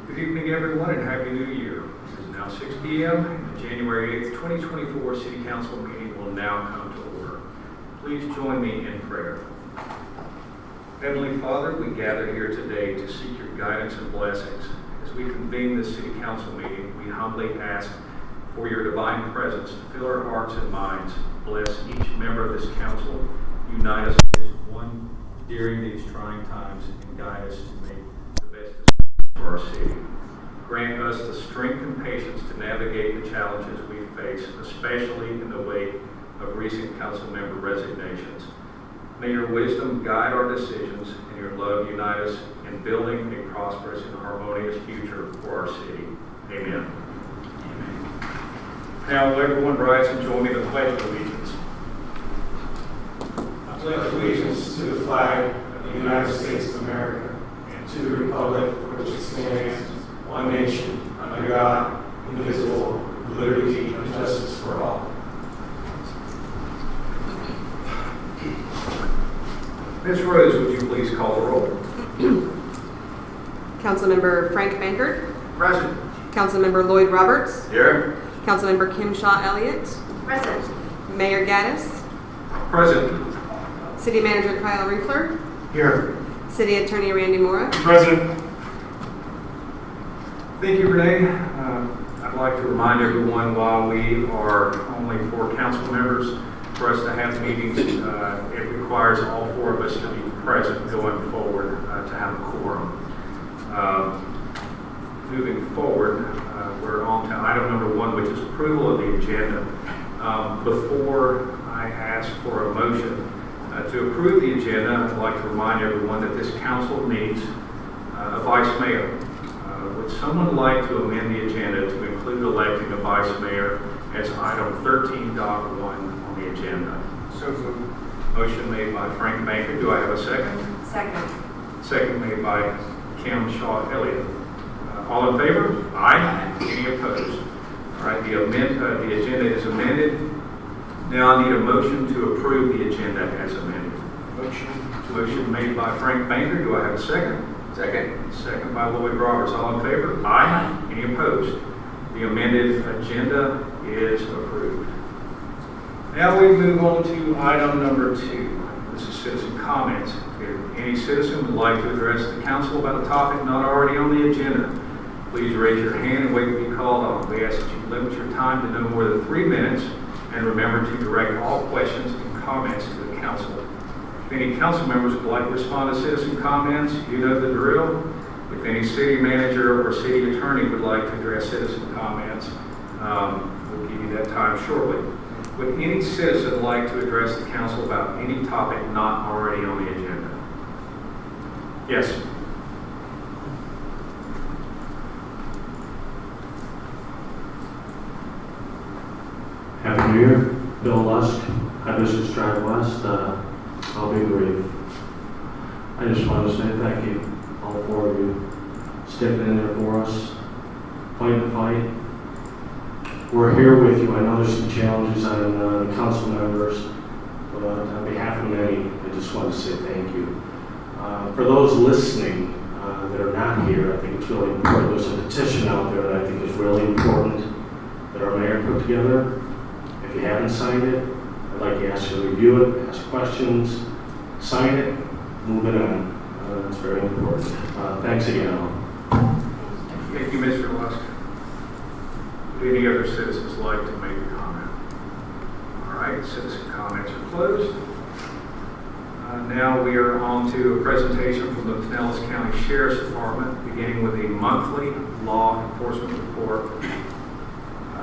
Good evening, everyone, and Happy New Year. It is now 6 p.m. and the January 8th, 2024 City Council meeting will now come to order. Please join me in prayer. Heavenly Father, we gather here today to seek your guidance and blessings. As we convene this City Council meeting, we humbly ask for your divine presence to fill our hearts and minds. Bless each member of this council. Unite us as one during these trying times and guide us to make the best decisions for our city. Grant us the strength and patience to navigate the challenges we face, especially in the wake of recent council member resignations. May your wisdom guide our decisions and your love unite us in building a prosperous and harmonious future for our city. Amen. Amen. Now, will everyone rise and join me in the Pledge of Allegiance. I pledge allegiance to the flag of the United States of America and to the republic for which it stands, one nation, under God, indivisible, with liberty and justice for all. Ms. Rose, would you please call the roll? Councilmember Frank Bankert. Present. Councilmember Lloyd Roberts. Here. Councilmember Kim Shaw Elliott. Present. Mayor Gaddis. Present. City Manager Kyle Riefler. Here. City Attorney Randy Mora. Present. Thank you, Renee. I'd like to remind everyone while we are only 4 council members, for us to have meetings, it requires all 4 of us to be present going forward to have a quorum. Moving forward, we're on to item number 1, which is approval of the agenda. Before I ask for a motion to approve the agenda, I'd like to remind everyone that this council needs a vice mayor. Would someone like to amend the agenda to include electing a vice mayor as item 13.1 on the agenda? So moved. Motion made by Frank Baker. Do I have a second? Second. Second made by Kim Shaw Elliott. All in favor? Aye. Any opposed? All right, the agenda is amended. Now I need a motion to approve the agenda as amended. Motion made by Frank Baker. Do I have a second? Second. Second by Lloyd Roberts. All in favor? Aye. Any opposed? The amended agenda is approved. Now we move on to item number 2. This is citizen comments. If any citizen would like to address the council about a topic not already on the agenda, please raise your hand and wait to be called on. We ask that you limit your time to no more than 3 minutes, and remember to direct all questions and comments to the council. If any council members would like to respond to citizen comments, you know the drill. If any city manager or city attorney would like to address citizen comments, we'll give you that time shortly. Would any citizen like to address the council about any topic not already on the agenda? Yes. Happy New Year. Bill Lusk, High Business Drive West. I'll be brief. I just want to say thank you, all 4 of you, sticking in there for us, fighting the fight. We're here with you. I know there's some challenges on the council members, but on behalf of many, I just want to say thank you. For those listening that are not here, I think it's really important. There's a petition out there that I think is really important that our mayor put together. If you haven't signed it, I'd like to ask you to review it, ask questions, sign it, move it on. That's very important. Thanks again, all. Thank you, Mr. Lusk. Would any other citizens like to make a comment? All right, citizen comments are closed. Now we are on to a presentation from the Pinellas County Sheriff's Department, beginning with a monthly law enforcement report.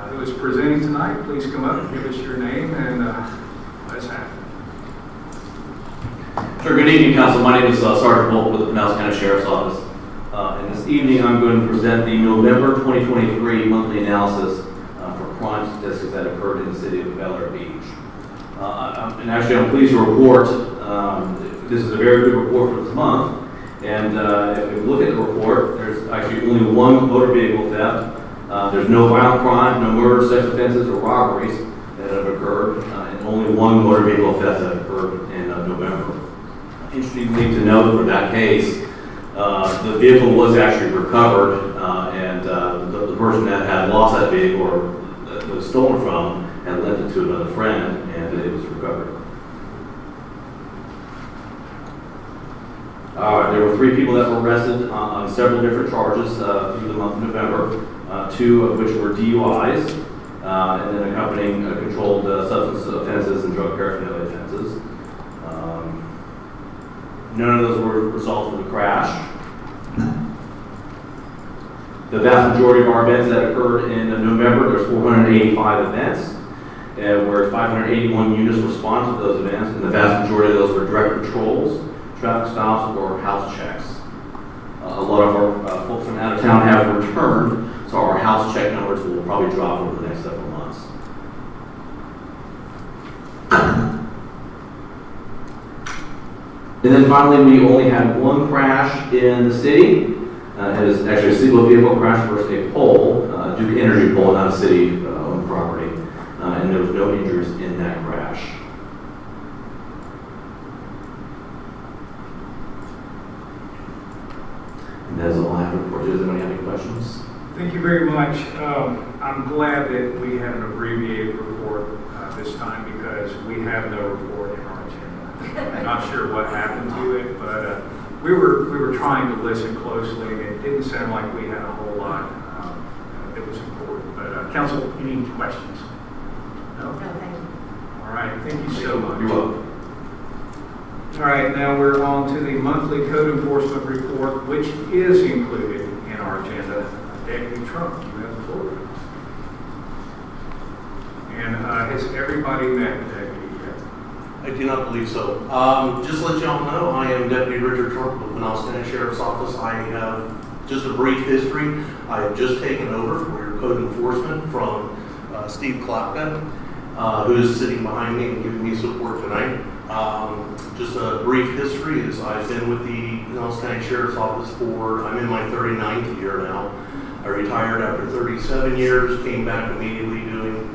Who is presenting tonight? Please come up and give us your name and let's have it. Sure. Good evening, Council. My name is Sergeant Bolt with the Pinellas County Sheriff's Office. And this evening I'm going to present the November 2023 monthly analysis for crime statistics that occurred in the city of Bel Air Beach. And actually I'm pleased to report this is a very good report for this month. And if we look at the report, there's actually only 1 motor vehicle theft. There's no violent crime, no murder, sex offenses, or robberies that have occurred, and only 1 motor vehicle theft that occurred in November. Interestingly to note for that case, The vehicle was actually recovered, and the person that had lost that vehicle or that was stolen from had lent it to another friend, and it was recovered. There were 3 people that were arrested on several different charges through the month of November, 2 of which were DUIs, and then accompanying controlled substance offenses and drug paraphernalia offenses. None of those were results of the crash. The vast majority of our events that occurred in November, there's 485 events, where 581 units responded to those events, and the vast majority of those were direct patrols, traffic stops, or house checks. A lot of our folks from out of town have returned, so our house check numbers will probably drop over the next several months. And then finally, we only had 1 crash in the city. It is actually a single vehicle crash versus a pole, Duke Energy pole, not a city-owned property. And there was no injuries in that crash. And that's all I have to report. Does anyone have any questions? Thank you very much. I'm glad that we have an abbreviated report this time because we have no report in our agenda. I'm not sure what happened to it, but we were trying to listen closely, and it didn't sound like we had a whole lot that was important. But Council, any questions? No? No, thank you. All right, thank you so much. You're welcome. All right, now we're on to the monthly code enforcement report, which is included in our agenda. Deputy Trump, you have the floor. And has everybody met the deputy yet? I do not believe so. Just to let y'all know, I am Deputy Richard Trump with Pinellas County Sheriff's Office. I have just a brief history. I have just taken over for your code enforcement from Steve Klapka, who is sitting behind me and giving me support tonight. Just a brief history is I've been with the Pinellas County Sheriff's Office I'm in my 39th year now. I retired after 37 years, came back immediately doing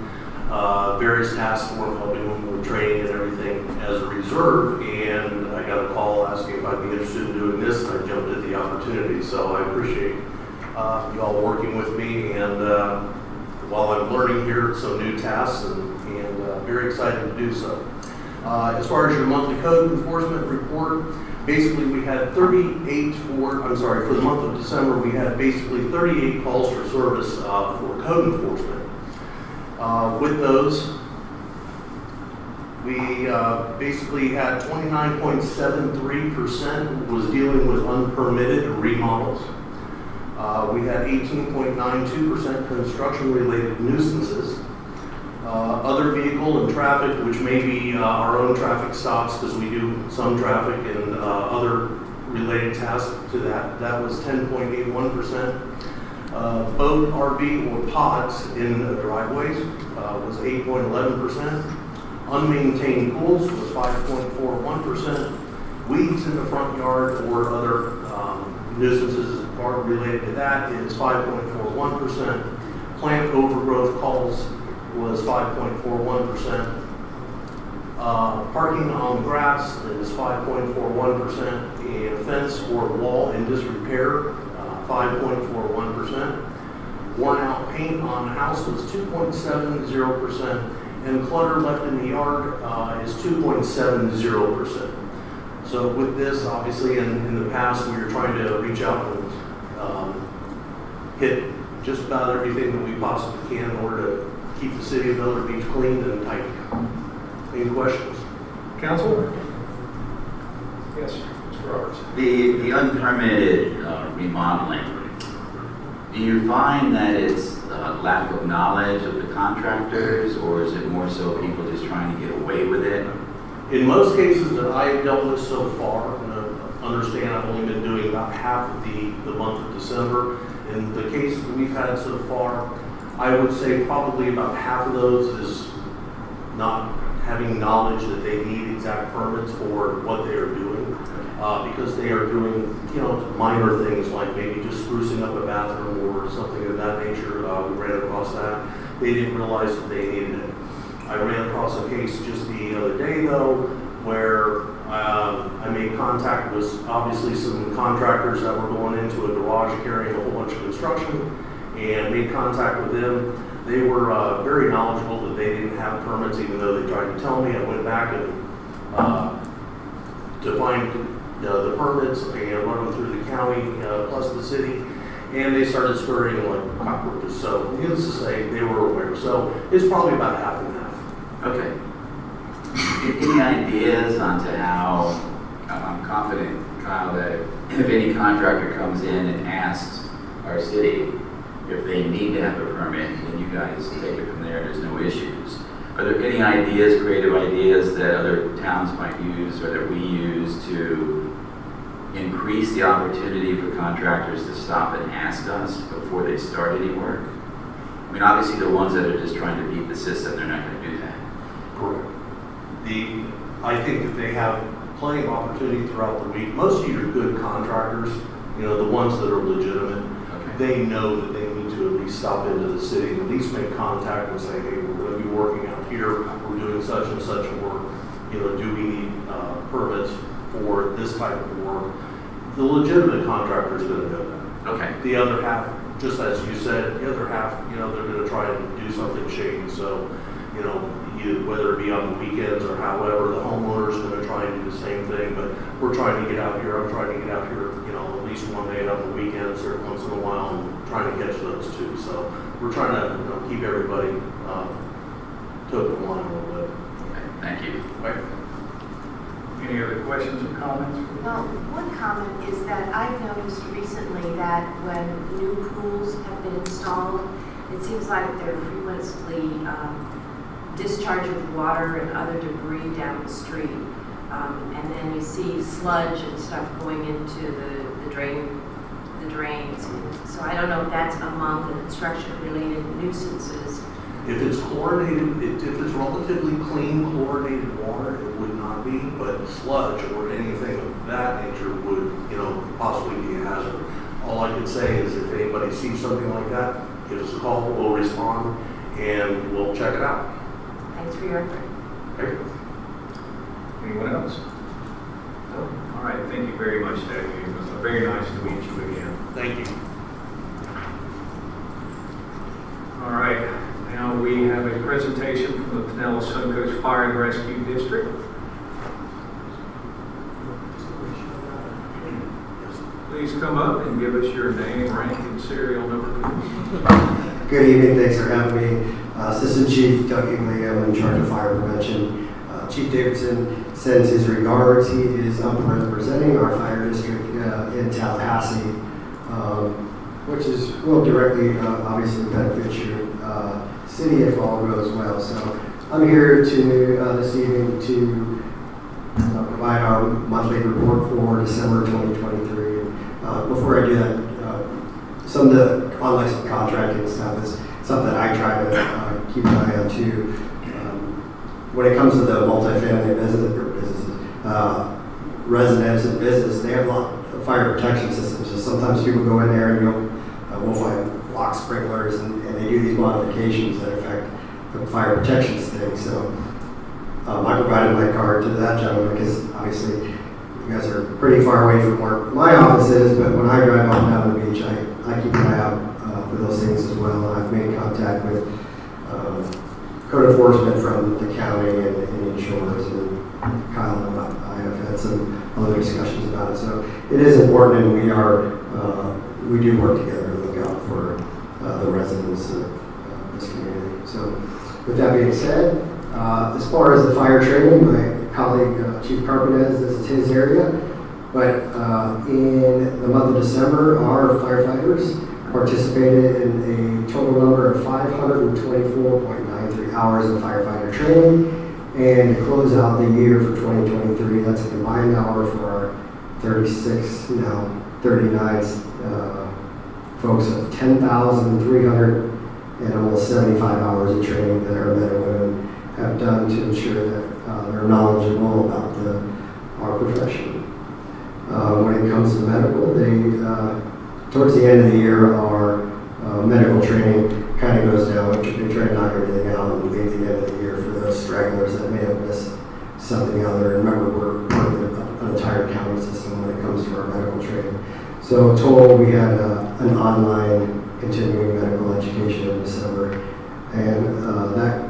various tasks for them, helping them with training and everything as a reserve, and I got a call asking if I'd be interested in doing this, and I jumped at the opportunity. So I appreciate you all working with me, and while I'm learning here some new tasks, and very excited to do so. As far as your monthly code enforcement report, basically we had for the month of December, we had basically 38 calls for service for code enforcement. With those, we basically had 29.73% was dealing with unpermitted remodels. We had 18.92% construction-related nuisances. Other vehicle and traffic, which may be our own traffic stops, because we do some traffic and other related tasks to that. That was 10.81%. Boat, RV, or pods in the driveways was 8.11%. Unmaintained pools was 5.41%. Weeds in the front yard or other nuisances related to that is 5.41%. Plant overgrowth calls was 5.41%. Parking on grass is 5.41%. And fence or wall in disrepair, 5.41%. Worn out paint on the house was 2.70%. And clutter left in the yard is 2.70%. So with this, obviously, in the past, we were trying to reach out and hit just about everything that we possibly can in order to keep the city of Miller Beach clean and tight. Any questions? Council? Yes, Mr. Roberts. The unpermitted remodeling, do you find that it's lack of knowledge of the contractors, or is it more so people just trying to get away with it? In most cases that I've dealt with so far, and understand I've only been doing about half of the month of December. In the cases that we've had so far, I would say probably about half of those is not having knowledge that they need exact permits for what they are doing, because they are doing, minor things like maybe just sprucing up a bathroom or something of that nature. We ran across that. They didn't realize that they needed it. I ran across a case just the other day, though, where I made contact with obviously some contractors that were going into a garage carrying a whole bunch of construction, and made contact with them. They were very knowledgeable that they didn't have permits, even though they tried to tell me. I went back and to find the permits and run them through the county plus the city, and they started scurrying like cockroaches. So needless to say, they were aware. So it's probably about half and half. Okay. Any ideas onto how, I'm confident, Kyle, that if any contractor comes in and asks our city if they need to have a permit, then you guys take it from there, there's no issues. Are there any ideas, creative ideas that other towns might use or that we use to increase the opportunity for contractors to stop and ask us before they start any work? I mean, obviously the ones that are just trying to beat the system, they're not going to do that. Correct. I think that they have plenty of opportunity throughout the week. Most of your good contractors, the ones that are legitimate, they know that they need to at least stop into the city and at least make contact and say, hey, we're going to be working out here, we're doing such and such a work, do we need permits for this type of work? The legitimate contractor is going to know that. Okay. The other half, just as you said, the other half, they're going to try and do something shady. So, whether it be on the weekends or however, the homeowner's going to try and do the same thing. But we're trying to get out here. I'm trying to get out here, at least one day on the weekends or once in a while, and trying to catch those too. So we're trying to keep everybody toe the line a little bit. Okay, thank you. Right. Any other questions or comments? Well, one comment is that I've noticed recently that when new pools have been installed, it seems like they're frequently discharging water and other debris down the street. And then you see sludge and stuff going into the drains. So I don't know if that's among the construction-related nuisances. If it's chlorinated, if it's relatively clean chlorinated water, it would not be, but sludge or anything of that nature would, possibly be a hazard. All I could say is if anybody sees something like that, give us a call, we'll respond, and we'll check it out. Thanks for your effort. Okay. Anyone else? No? All right, thank you very much, Debbie. It was very nice to meet you again. Thank you. All right, now we have a presentation from the Pinellas Suncoast Fire and Rescue District. Please come up and give us your name, rank, and serial number. Good evening, thanks for having me. Assistant Chief Doug Igley, I'm in charge of fire prevention. Chief Davidson sends his regards. He is up representing our fire district in Tallahassee, which will directly, obviously, benefit your city if all goes well. So I'm here this evening to provide our monthly report for December 2023. Before I do that, some of the unlicensed contracting stuff is something I try to keep an eye on too. When it comes to the multifamily businesses, residents and business, they have a lot of fire protection systems. So sometimes people go in there and we'll find lock sprinklers and they do these modifications that affect the fire protection thing. So I provided my card to that gentleman because obviously you guys are pretty far away from where my office is, but when I drive up and down the beach, I keep an eye out for those things as well. And I've made contact with code enforcement from the county and insurers, and Kyle and I have had some other discussions about it. So it is important, and we do work together to look out for the residents of this community. So with that being said, as far as the fire training, my colleague Chief Carpentez, this is his area, but in the month of December, our firefighters participated in a total number of 524.93 hours of firefighter training. And to close out the year for 2023, that's a combined hour for our 36, now 39 folks of 10,300 and almost 75 hours of training that our men and women have done to ensure that they're knowledgeable about our profession. When it comes to medical, towards the end of the year, our medical training kind of goes down. We try to knock everything out and leave the end of the year for those stragglers that may have missed something other. Remember, we're part of the entire county system when it comes to our medical training. So total, we had an online continuing medical education in December, and that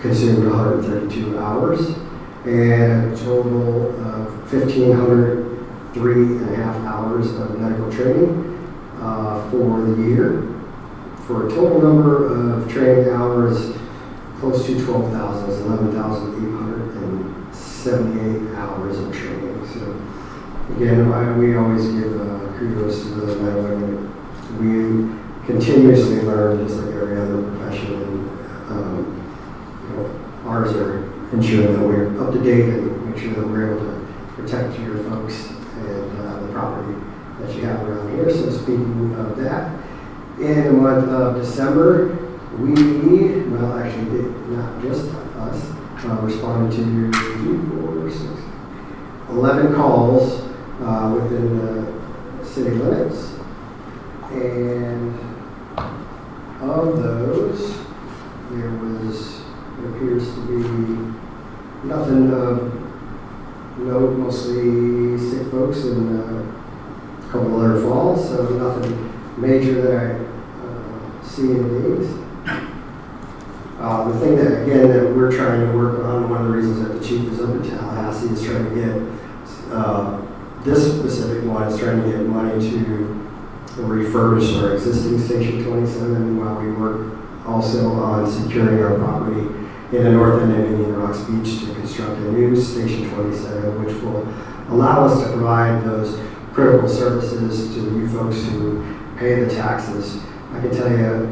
consumed 132 hours, and a total of 1,503.5 hours of medical training for the year, for a total number of training hours close to 12,000, it's 11,878 hours of training. So again, we always give kudos to the men and women. We continuously learn just like every other profession, and ours are ensuring that we're up to date and make sure that we're able to protect your folks and the property that you have around here. So speaking of that, in the month of December, we, well, actually, not just us, responded to 11 calls within the city limits, and of those, there was, it appears to be nothing of note, mostly sick folks and a couple other falls, so nothing major that I see in these. The thing that, again, that we're trying to work on, one of the reasons that the chief is up in Tallahassee is trying to get, this specific one is trying to get money to refurbish our existing Station 27 while we work also on securing our property in the north end of Indian Rocks Beach to construct a new Station 27, which will allow us to provide those critical services to you folks who pay the taxes. I can tell you,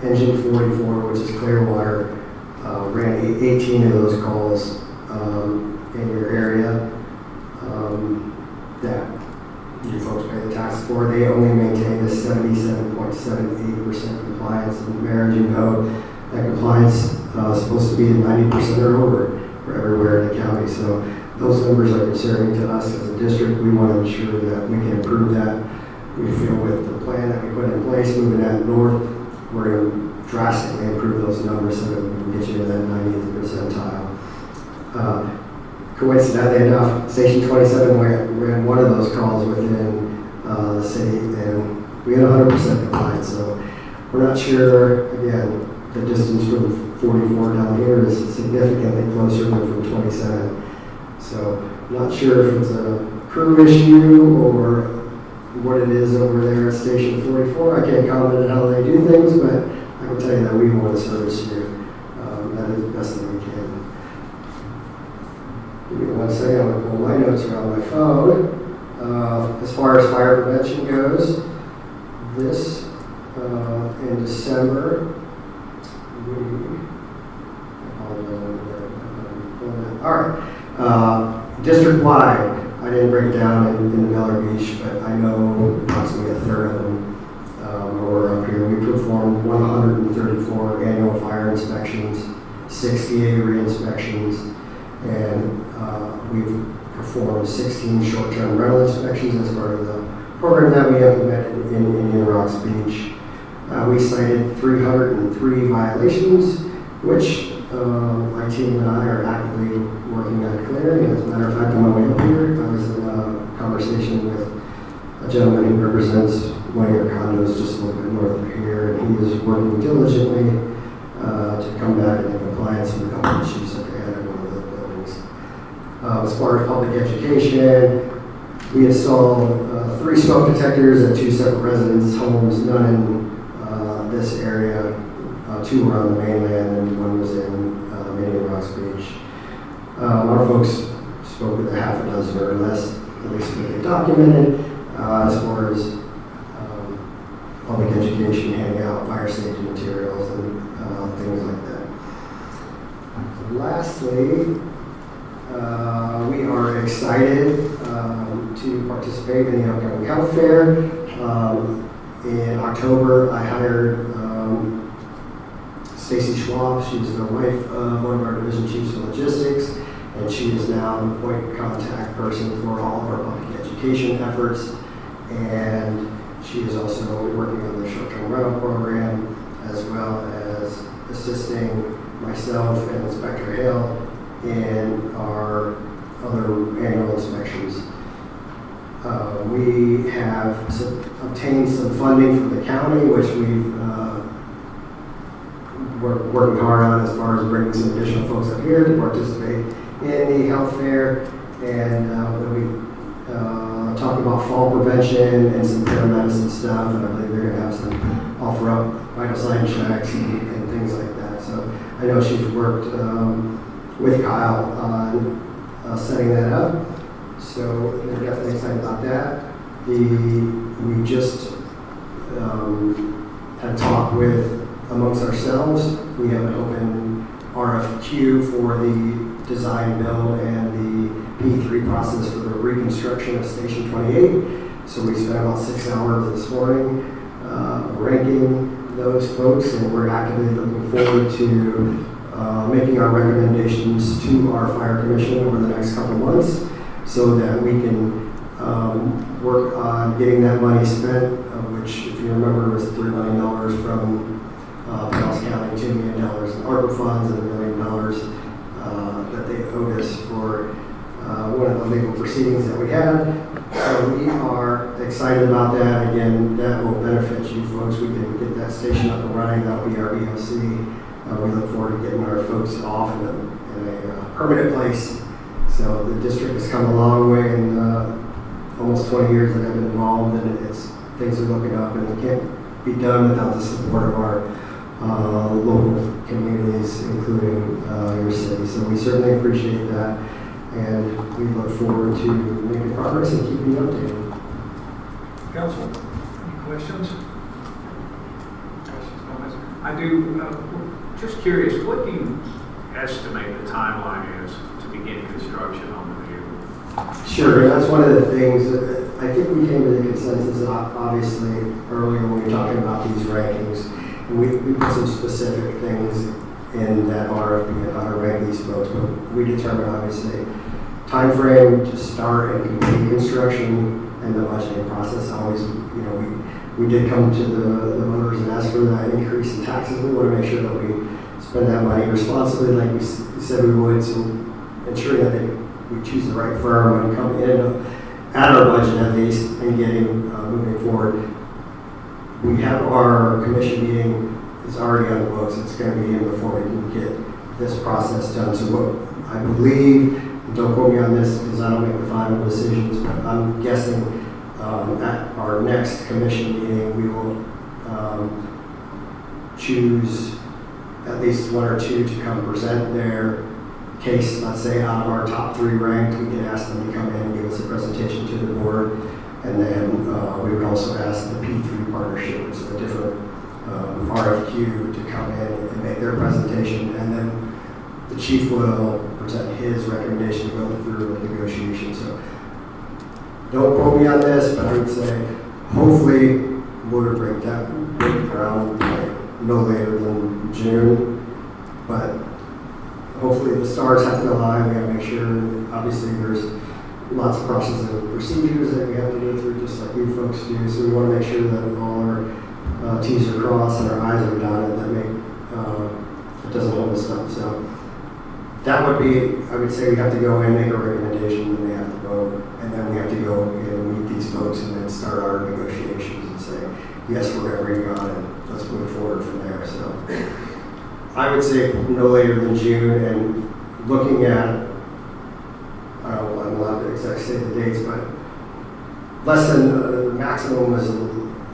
Engine 44, which is Clearwater, ran 18 of those calls in your area that you folks pay the taxes for. They only maintain a 77.78% compliance. And Mayor, you know, that compliance is supposed to be 90% or over for everywhere in the county. So those numbers are concerning to us as a district. We want to ensure that we can improve that. We feel with the plan that we put in place, moving that north, we're going to drastically improve those numbers so that we can get you to that 90th percentile. Coincidentally enough, Station 27 ran one of those calls within the city, and we had 100% compliance. So we're not sure, again, the distance from 44 down here is significantly closer than from 27. So not sure if it's a crew issue or what it is over there at Station 44. I can't comment on how they do things, but I can tell you that we want to service you. That is the best that we can. Give me 1 second, I'm going to pull my notes around my phone. As far as fire prevention goes, this in December, all right, district-wide, I didn't break down in Miller Beach, but I know approximately a third of them were up here. We performed 134 annual fire inspections, 68 re-inspections, and we've performed 16 short-term rental inspections as part of the program that we implemented in Indian Rocks Beach. We cited 303 violations, which my team and I are actively working on clearing. As a matter of fact, on my way up here, I was in a conversation with a gentleman who represents one of your condos just a little bit north of here, and he is working diligently to come back into compliance with a couple of issues that they had in one of the buildings. As far as public education, we installed 3 smoke detectors at 2 separate residence homes, none in this area. 2 were on the mainland and 1 was in Indian Rocks Beach. Our folks spoke with a half a dozen or less, at least what they documented, as far as public education, handing out fire safety materials and things like that. Lastly, we are excited to participate in the upcoming health fair. In October, I hired Stacy Schwab. She's the wife of one of our division chiefs of logistics, and she is now the point contact person for all of our public education efforts. And she is also working on the short-term rental program, as well as assisting myself and Inspector Hale in our other annual inspections. We have obtained some funding from the county, which we're working hard on as far as bringing some additional folks up here to participate in the health fair. And we talk about fall prevention and some paramedicine stuff. And I believe they're going to have some offer up vital sign checks and things like that. So I know she's worked with Kyle on setting that up. So they're definitely excited about that. We just had talked with amongst ourselves. We have an open RFQ for the design, build, and the P3 process for the reconstruction of Station 28. So we spent about 6 hours this morning ranking those folks, and we're actively looking forward to making our recommendations to our fire commission over the next couple months so that we can work on getting that money spent, which, if you remember, was $3 million from Pinellas County, $2 million in ARPA funds, and $1 million that they owed us for one of the legal proceedings that we had. So we are excited about that. Again, that will benefit you folks. We can get that station up and running. That'll be our EOC. We look forward to getting our folks off in a permanent place. So the district has come a long way in almost 20 years that I've been involved, and things are looking up, and it can't be done without the support of our local communities, including your city. So we certainly appreciate that, and we look forward to making progress and keeping you updated. Council, any questions? Comments? I do. Just curious, what do you estimate the timeline is to begin construction on the vehicle? Sure, that's one of the things. I think we came to the consensus, obviously, earlier when we were talking about these rankings. And we put some specific things in that RFP and how to rank these folks, but we determined, obviously, time frame to start and complete construction and the budgeting process. Always, we did come to the voters and ask for that increase in taxes. We want to make sure that we spend that money responsibly, like we said we would, so ensuring that we choose the right firm and come in at our budget at least and getting moving forward. We have our commission meeting is already on the books. It's going to be in before we can get this process done. So what I believe, and don't quote me on this because I don't make the final decisions, but I'm guessing at our next commission meeting we will choose at least one or two to come present their case. Let's say out of our top 3 ranked, we can ask them to come in and give us a presentation to the board. And then we would also ask the P3 partnership, which is a different RFQ, to come in and make their presentation. And then the chief will present his recommendation to go through the negotiation. So don't quote me on this, but I would say hopefully we'll break ground no later than June. But hopefully the stars have to align. We have to make sure, obviously there's lots of processes and procedures that we have to go through, just like you folks do. So we want to make sure that all our T's are crossed and our I's are dotted, that it doesn't hold us up. So that would be, I would say we have to go in, make a recommendation, and they have to vote. And then we have to go and meet these folks and then start our negotiations and say, yes, we're going to bring you on and let's move forward from there. So I would say no later than June, and looking at, I'm not going to exactly say the dates, but less than the maximum was a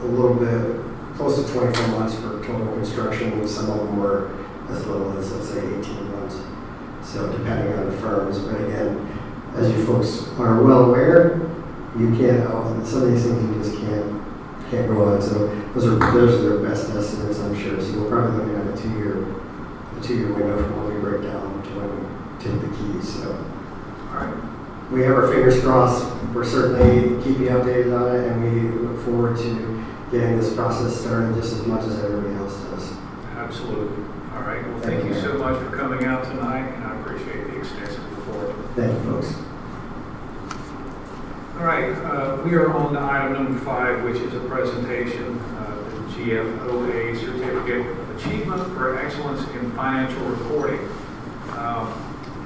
little bit close to 24 months for total construction. Some of them were as little as, let's say, 18 months. So depending on the firms. But again, as you folks are well aware, you can't, some of these things you just can't go on. So those are their best estimates, I'm sure. So we're probably looking at a two-year window from when we break down to when we take the keys. So All right. we have our fingers crossed. We're certainly keeping you updated on it, and we look forward to getting this process started just as much as everybody else does. Absolutely. All right. Well, thank you so much for coming out tonight, and I appreciate the extensive report. Thank you, folks. All right. We are on to item number 5, which is a presentation of the GFOA Certificate of Achievement for Excellence in Financial Reporting.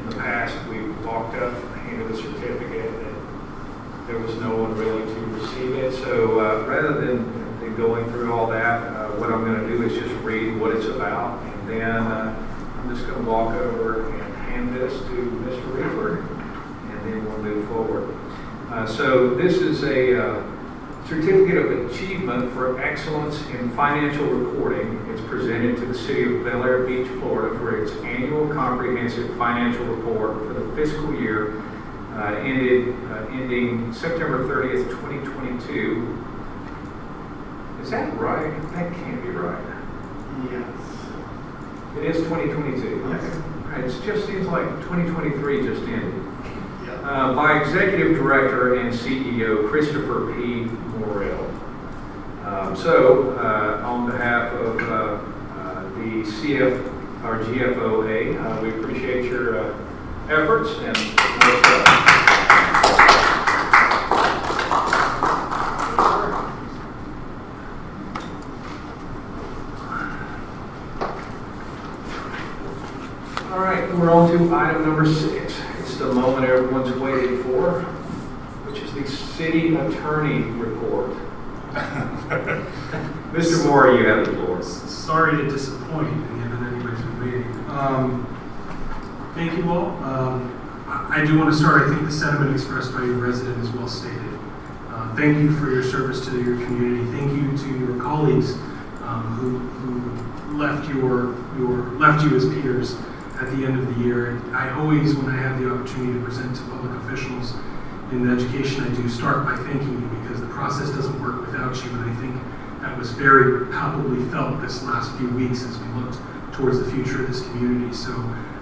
in the past, we've walked up, handed a certificate, and there was no one really to receive it. So rather than going through all that, what I'm going to do is just read what it's about, and then I'm just going to walk over and hand this to Mr. Riefler, and then we'll move forward. So this is a Certificate of Achievement for Excellence in Financial Reporting. It's presented to the City of Bel Air Beach, Florida for its annual comprehensive financial report for the fiscal year ending September 30th, 2022. Is that right? That can't be right. Yes. It is 2022. Yes. Okay. It just seems like 2023 just ended. Yeah. By Executive Director and CEO Christopher P. Morrell. On behalf of the GFOA, we appreciate your efforts and all right, we're on to item number 6. It's the moment everyone's waiting for, which is the city attorney report. Mr. Moore, you have the floor. Sorry to disappoint given anybody's been waiting. Thank you all. I do want to start. I think the sentiment expressed by your resident is well stated. Thank you for your service to your community. Thank you to your colleagues who left you as peers at the end of the year. I always, when I have the opportunity to present to public officials in education, I do start by thanking you because the process doesn't work without you, and I think that was very palpably felt this last few weeks as we looked towards the future of this community. So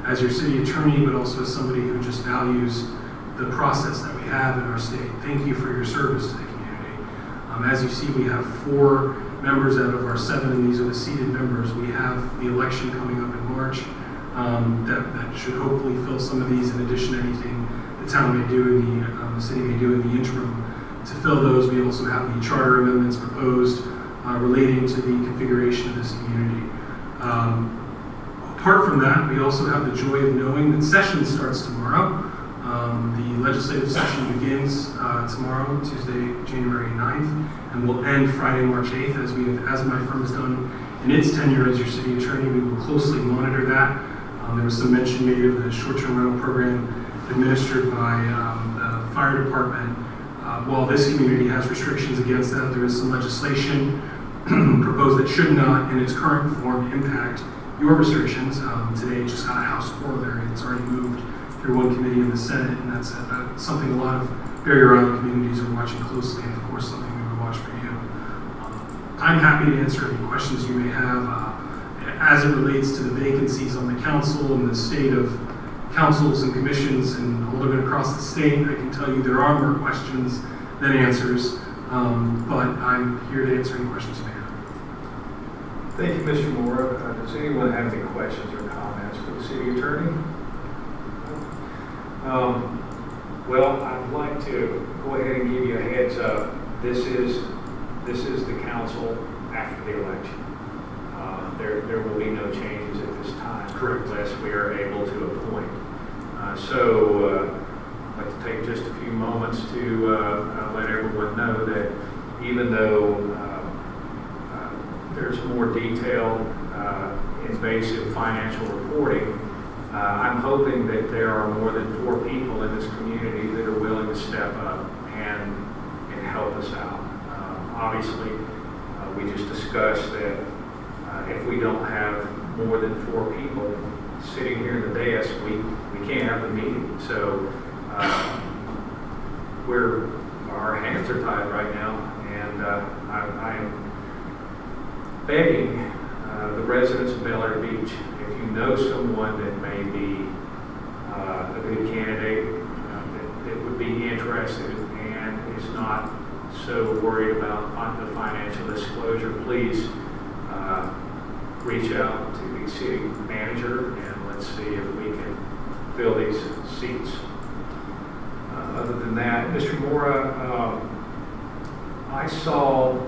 as your city attorney, but also as somebody who just values the process that we have in our state, thank you for your service to the community. As you see, we have 4 members out of our 7, and these are the seated members. We have the election coming up in March. That should hopefully fill some of these, in addition to anything the town may do the city may do in the interim. To fill those, we also have the charter amendments proposed relating to the configuration of this community. Apart from that, we also have the joy of knowing that session starts tomorrow. The legislative session begins tomorrow, Tuesday, January 9th, and will end Friday, March 8th, as my firm has done in its tenure as your city attorney. We will closely monitor that. There was some mention made of the short-term rental program administered by the fire department. While this community has restrictions against that, there is some legislation proposed that should not, in its current form, impact your restrictions. Today it just got a House corollary. It's already moved through one committee in the Senate, and that's something a lot of barrier island communities are watching closely, and of course something we would watch for you. I'm happy to answer any questions you may have. As it relates to the vacancies on the council and the state of councils and commissions and living across the state, I can tell you there are more questions than answers, but I'm here to answer any questions you may have. Thank you, Mr. Moore. Does anyone have any questions or comments for the city attorney? Well, I'd like to go ahead and give you a heads up. This is the council after the election. There will be no changes at this time. Correct. Unless we are able to appoint. So I'd like to take just a few moments to let everyone know that even though there's more detailed, invasive financial reporting, I'm hoping that there are more than 4 people in this community that are willing to step up and help us out. Obviously, we just discussed that if we don't have more than 4 people sitting here in the dais, we can't have the meeting. So our hands are tied right now, and I am begging the residents of Bel Air Beach, if you know someone that may be a good candidate, that would be interested and is not so worried about the financial disclosure, please reach out to the city manager and let's see if we can fill these seats. Other than that, Mr. Mora, I saw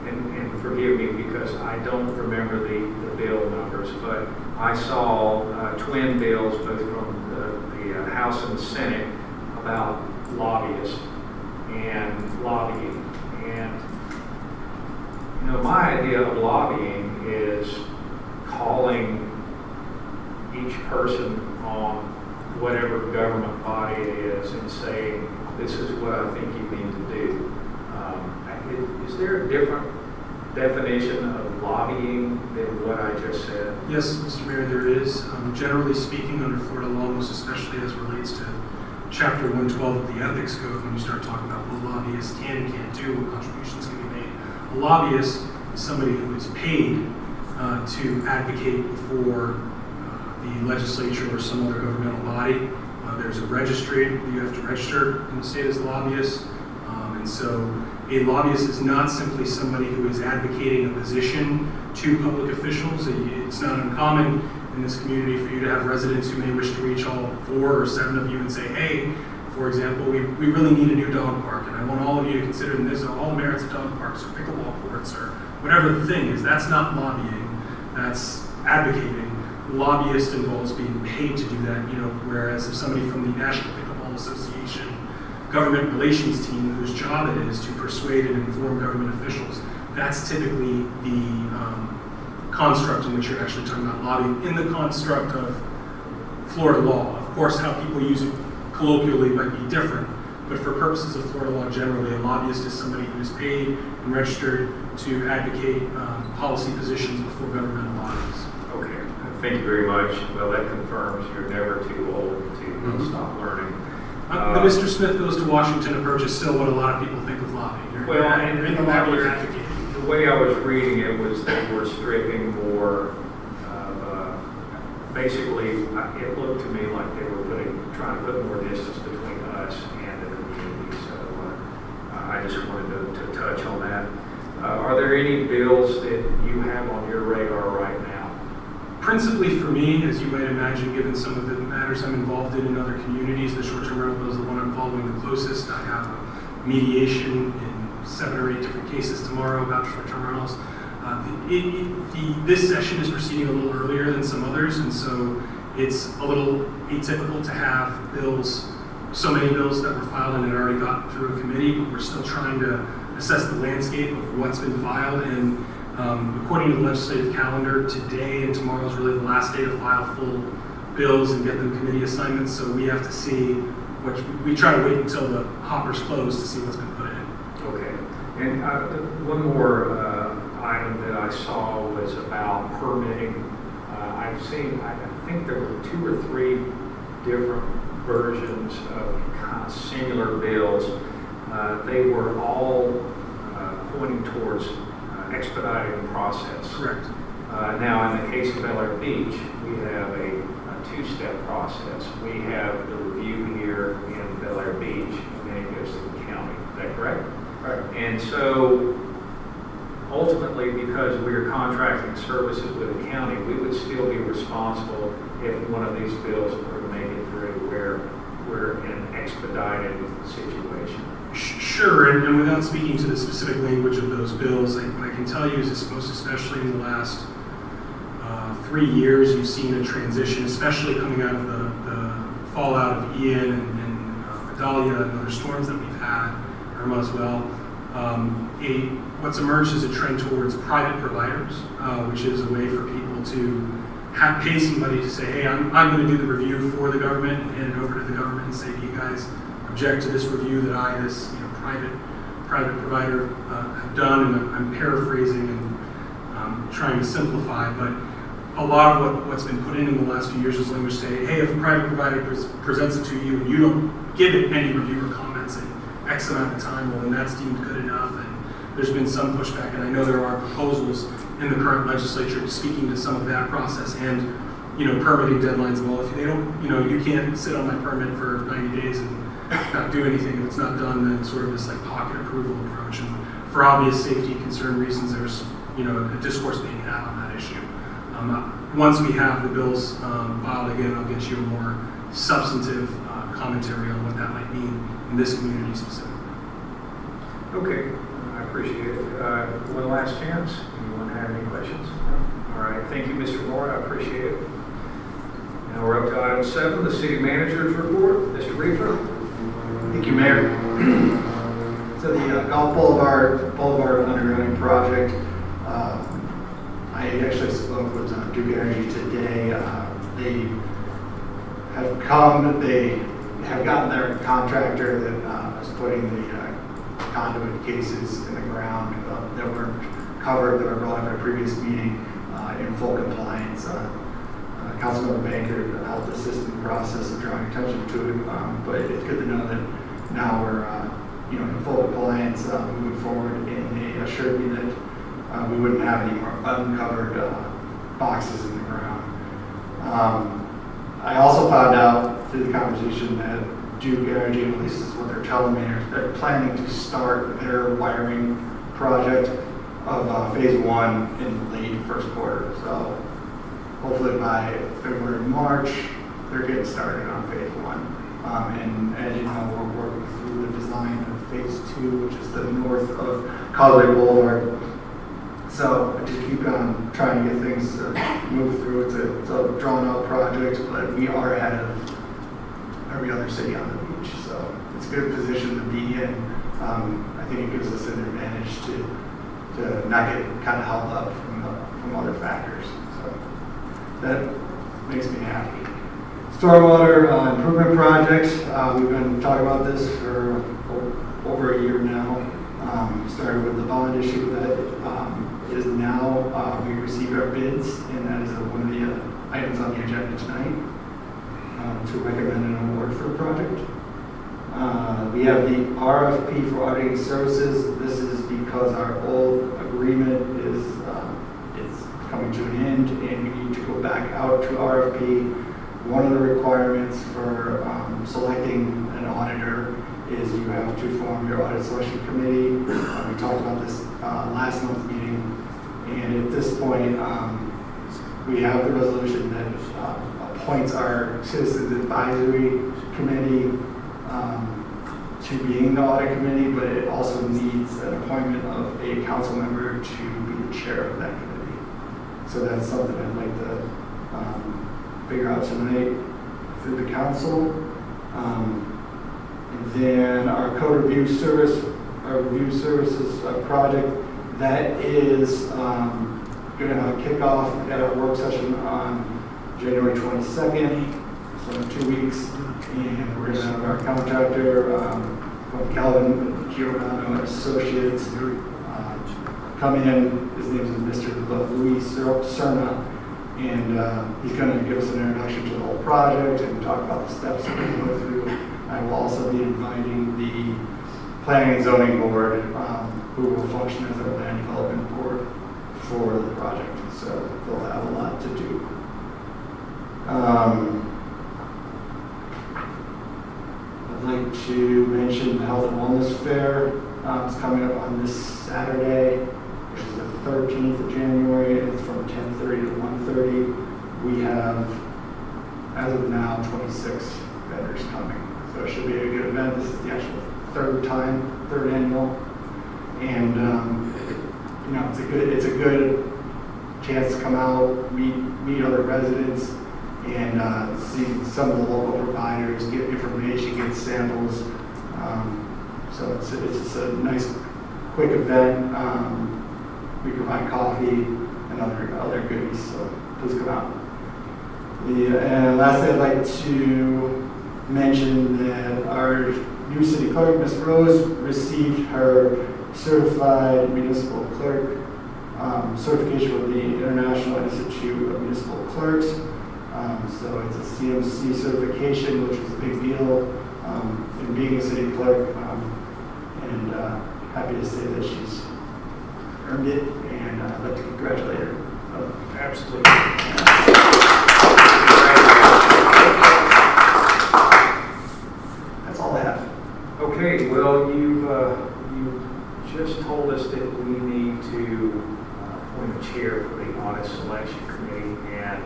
and forgive me because I don't remember the bill numbers, but I saw twin bills, both from the House and the Senate, about lobbyists and lobbying. And, you know, my idea of lobbying is calling each person on whatever government body it is and saying, this is what I think you need to do. Is there a different definition of lobbying than what I just said? Yes, Mr. Mayor, there is. Generally speaking, under Florida law, most especially as relates to Chapter 112 of the Ethics Code, when you start talking about what lobbyists can and can't do, what contributions can be made. A lobbyist is somebody who is paid to advocate for the legislature or some other governmental body. There's a registry that you have to register in the state as a lobbyist. And so a lobbyist is not simply somebody who is advocating a position to public officials. It's not uncommon in this community for you to have residents who may wish to reach all 4 or 7 of you and say, hey, for example, we really need a new dog park, and I want all of you to consider this all the merits of dog parks or pickleball courts or whatever the thing is. That's not lobbying, that's advocating. Lobbyist involves being paid to do that, whereas if somebody from the National Pickleball Association government relations team whose job it is to persuade and inform government officials, that's typically the construct in which you're actually talking about lobbying in the construct of Florida law. Of course, how people use it colloquially might be different, but for purposes of Florida law generally, a lobbyist is somebody who is paid and registered to advocate policy positions before governmental bodies. Okay, thank you very much. Well, that confirms you're never too old to stop learning. The Mr. Smith goes to Washington approach is still what a lot of people think of lobbying. You're in the lobby, you're advocating. The way I was reading it was they were stripping more of, basically, it looked to me like they were trying to put more distance between us and the community. So I just wanted to touch on that. Are there any bills that you have on your radar right now? Principally for me, as you might imagine, given some of the matters I'm involved in other communities, the short-term rental bill is the one I'm following the closest. I have a mediation in 7 or 8 different cases tomorrow about short-term rentals. This session is proceeding a little earlier than some others, and so it's a little atypical to have so many bills that were filed and had already got through a committee, but we're still trying to assess the landscape of what's been filed. And according to the legislative calendar, today and tomorrow is really the last day to file full bills and get them committee assignments. So we have to see we try to wait until the hopper's closed to see what's been put in. Okay. And one more item that I saw was about permitting. I've seen, I think there were 2 or 3 different versions of kind of similar bills. They were all pointing towards expediting the process. Correct. Now, in the case of Bel Air Beach, we have a 2-step process. We have the review here in Bel Air Beach, and then it goes to the county. Is that correct? Right. And so, ultimately, because we are contracting services with the county, we would still be responsible if one of these bills were to make it through where we're in an expedited situation. Sure, and without speaking to the specific language of those bills, what I can tell you is most especially in the last 3 years, you've seen a transition, especially coming out of the fallout of Ian and Idalia and other storms that we've had, Irma as well. What's emerged is a trend towards private providers, which is a way for people to pay somebody to say, hey, I'm going to do the review for the government and hand it over to the government and say, do you guys object to this review that this private provider have done? And I'm paraphrasing and trying to simplify, but a lot of what's been put in the last few years is language saying, hey, if a private provider presents it to you and you don't give it any review or comments in X amount of time, well, then that's deemed good enough. And there's been some pushback, and I know there are proposals in the current legislature speaking to some of that process and, permitting deadlines. Well, if they don't, you can't sit on my permit for 90 days and not do anything. If it's not done, then sort of this pocket approval approach. And for obvious safety concern reasons, there's, a discourse being had on that issue. Once we have the bills filed again, I'll get you a more substantive commentary on what that might mean in this community specifically. Okay, I appreciate it. One last chance. Anyone have any questions? All right, thank you, Mr. Moore, I appreciate it. Now we're up to item 7, the city manager's report. Mr. Reefer? Thank you, Mayor. So the Golf Boulevard undergrounding project, I actually spoke with Duke Energy today. They have gotten their contractor that is putting the conduit cases in the ground that weren't covered, that were brought up at a previous meeting in full compliance. Councilmember Banker helped assist in the process of drawing attention to it, but it's good to know that now we're in full compliance moving forward, and they assured me that we wouldn't have any more uncovered boxes in the ground. I also found out through the conversation that Duke Energy, at least is what they're telling me, they're planning to start their wiring project of phase 1 in late first quarter. So hopefully by February, March, they're getting started on phase 1. And as you know, we're working through the design of phase 2, which is the north of Causeway Boulevard. So I just keep on trying to get things move through. It's a drawn-out project, but we are ahead of every other city on the beach. So it's a good position to be in. I think it gives us an advantage to not get kind of held up from other factors. So that makes me happy. Stormwater improvement project. We've been talking about this for over a year now. Started with the bond issue that is now, we received our bids, and that is one of the items on the agenda tonight to recommend an award for the project. We have the RFP for auditing services. This is because our old agreement is it's coming to an end, and we need to go back out to RFP. One of the requirements for selecting an auditor is you have to form your audit selection committee. We talked about this last month's meeting, and at this point, we have the resolution that appoints our Citizens Advisory Committee to being the audit committee, but it also needs an appointment of a council member to be the chair of that committee. So that's something I'd like to figure out tonight through the council. And then our code review services project, that is going to have a kickoff at our work session on January 22nd, so in 2 weeks. And we're going to have our contractor from Calvin Giordano Associates come in. His name is Mr. Louis Cerna. And he's going to give us an introduction to the whole project and talk about the steps that we're going through. I will also be inviting the Planning and Zoning Board, who will function as our land development board for the project. So they'll have a lot to do. I'd like to mention the Health and Wellness Fair. It's coming up on this Saturday, which is the 13th of January. It's from 10:30 to 1:30. We have, as of now, 26 vendors coming. So it should be a good event. This is the actual third annual. And, it's a good chance to come out, meet other residents, and see some of the local providers, get information, get samples. So it's just a nice, quick event. We provide coffee and other goodies, so please come out. And lastly, I'd like to mention that our new city clerk, Ms. Rose, received her certified municipal clerk certification with the International Institute of Municipal Clerks. So it's a CMC certification, which is a big deal in being a city clerk. And happy to say that she's earned it, and I'd like to congratulate her. Absolutely. That's all I have. Okay, well, you just told us that we need to appoint a chair for the audit selection committee, and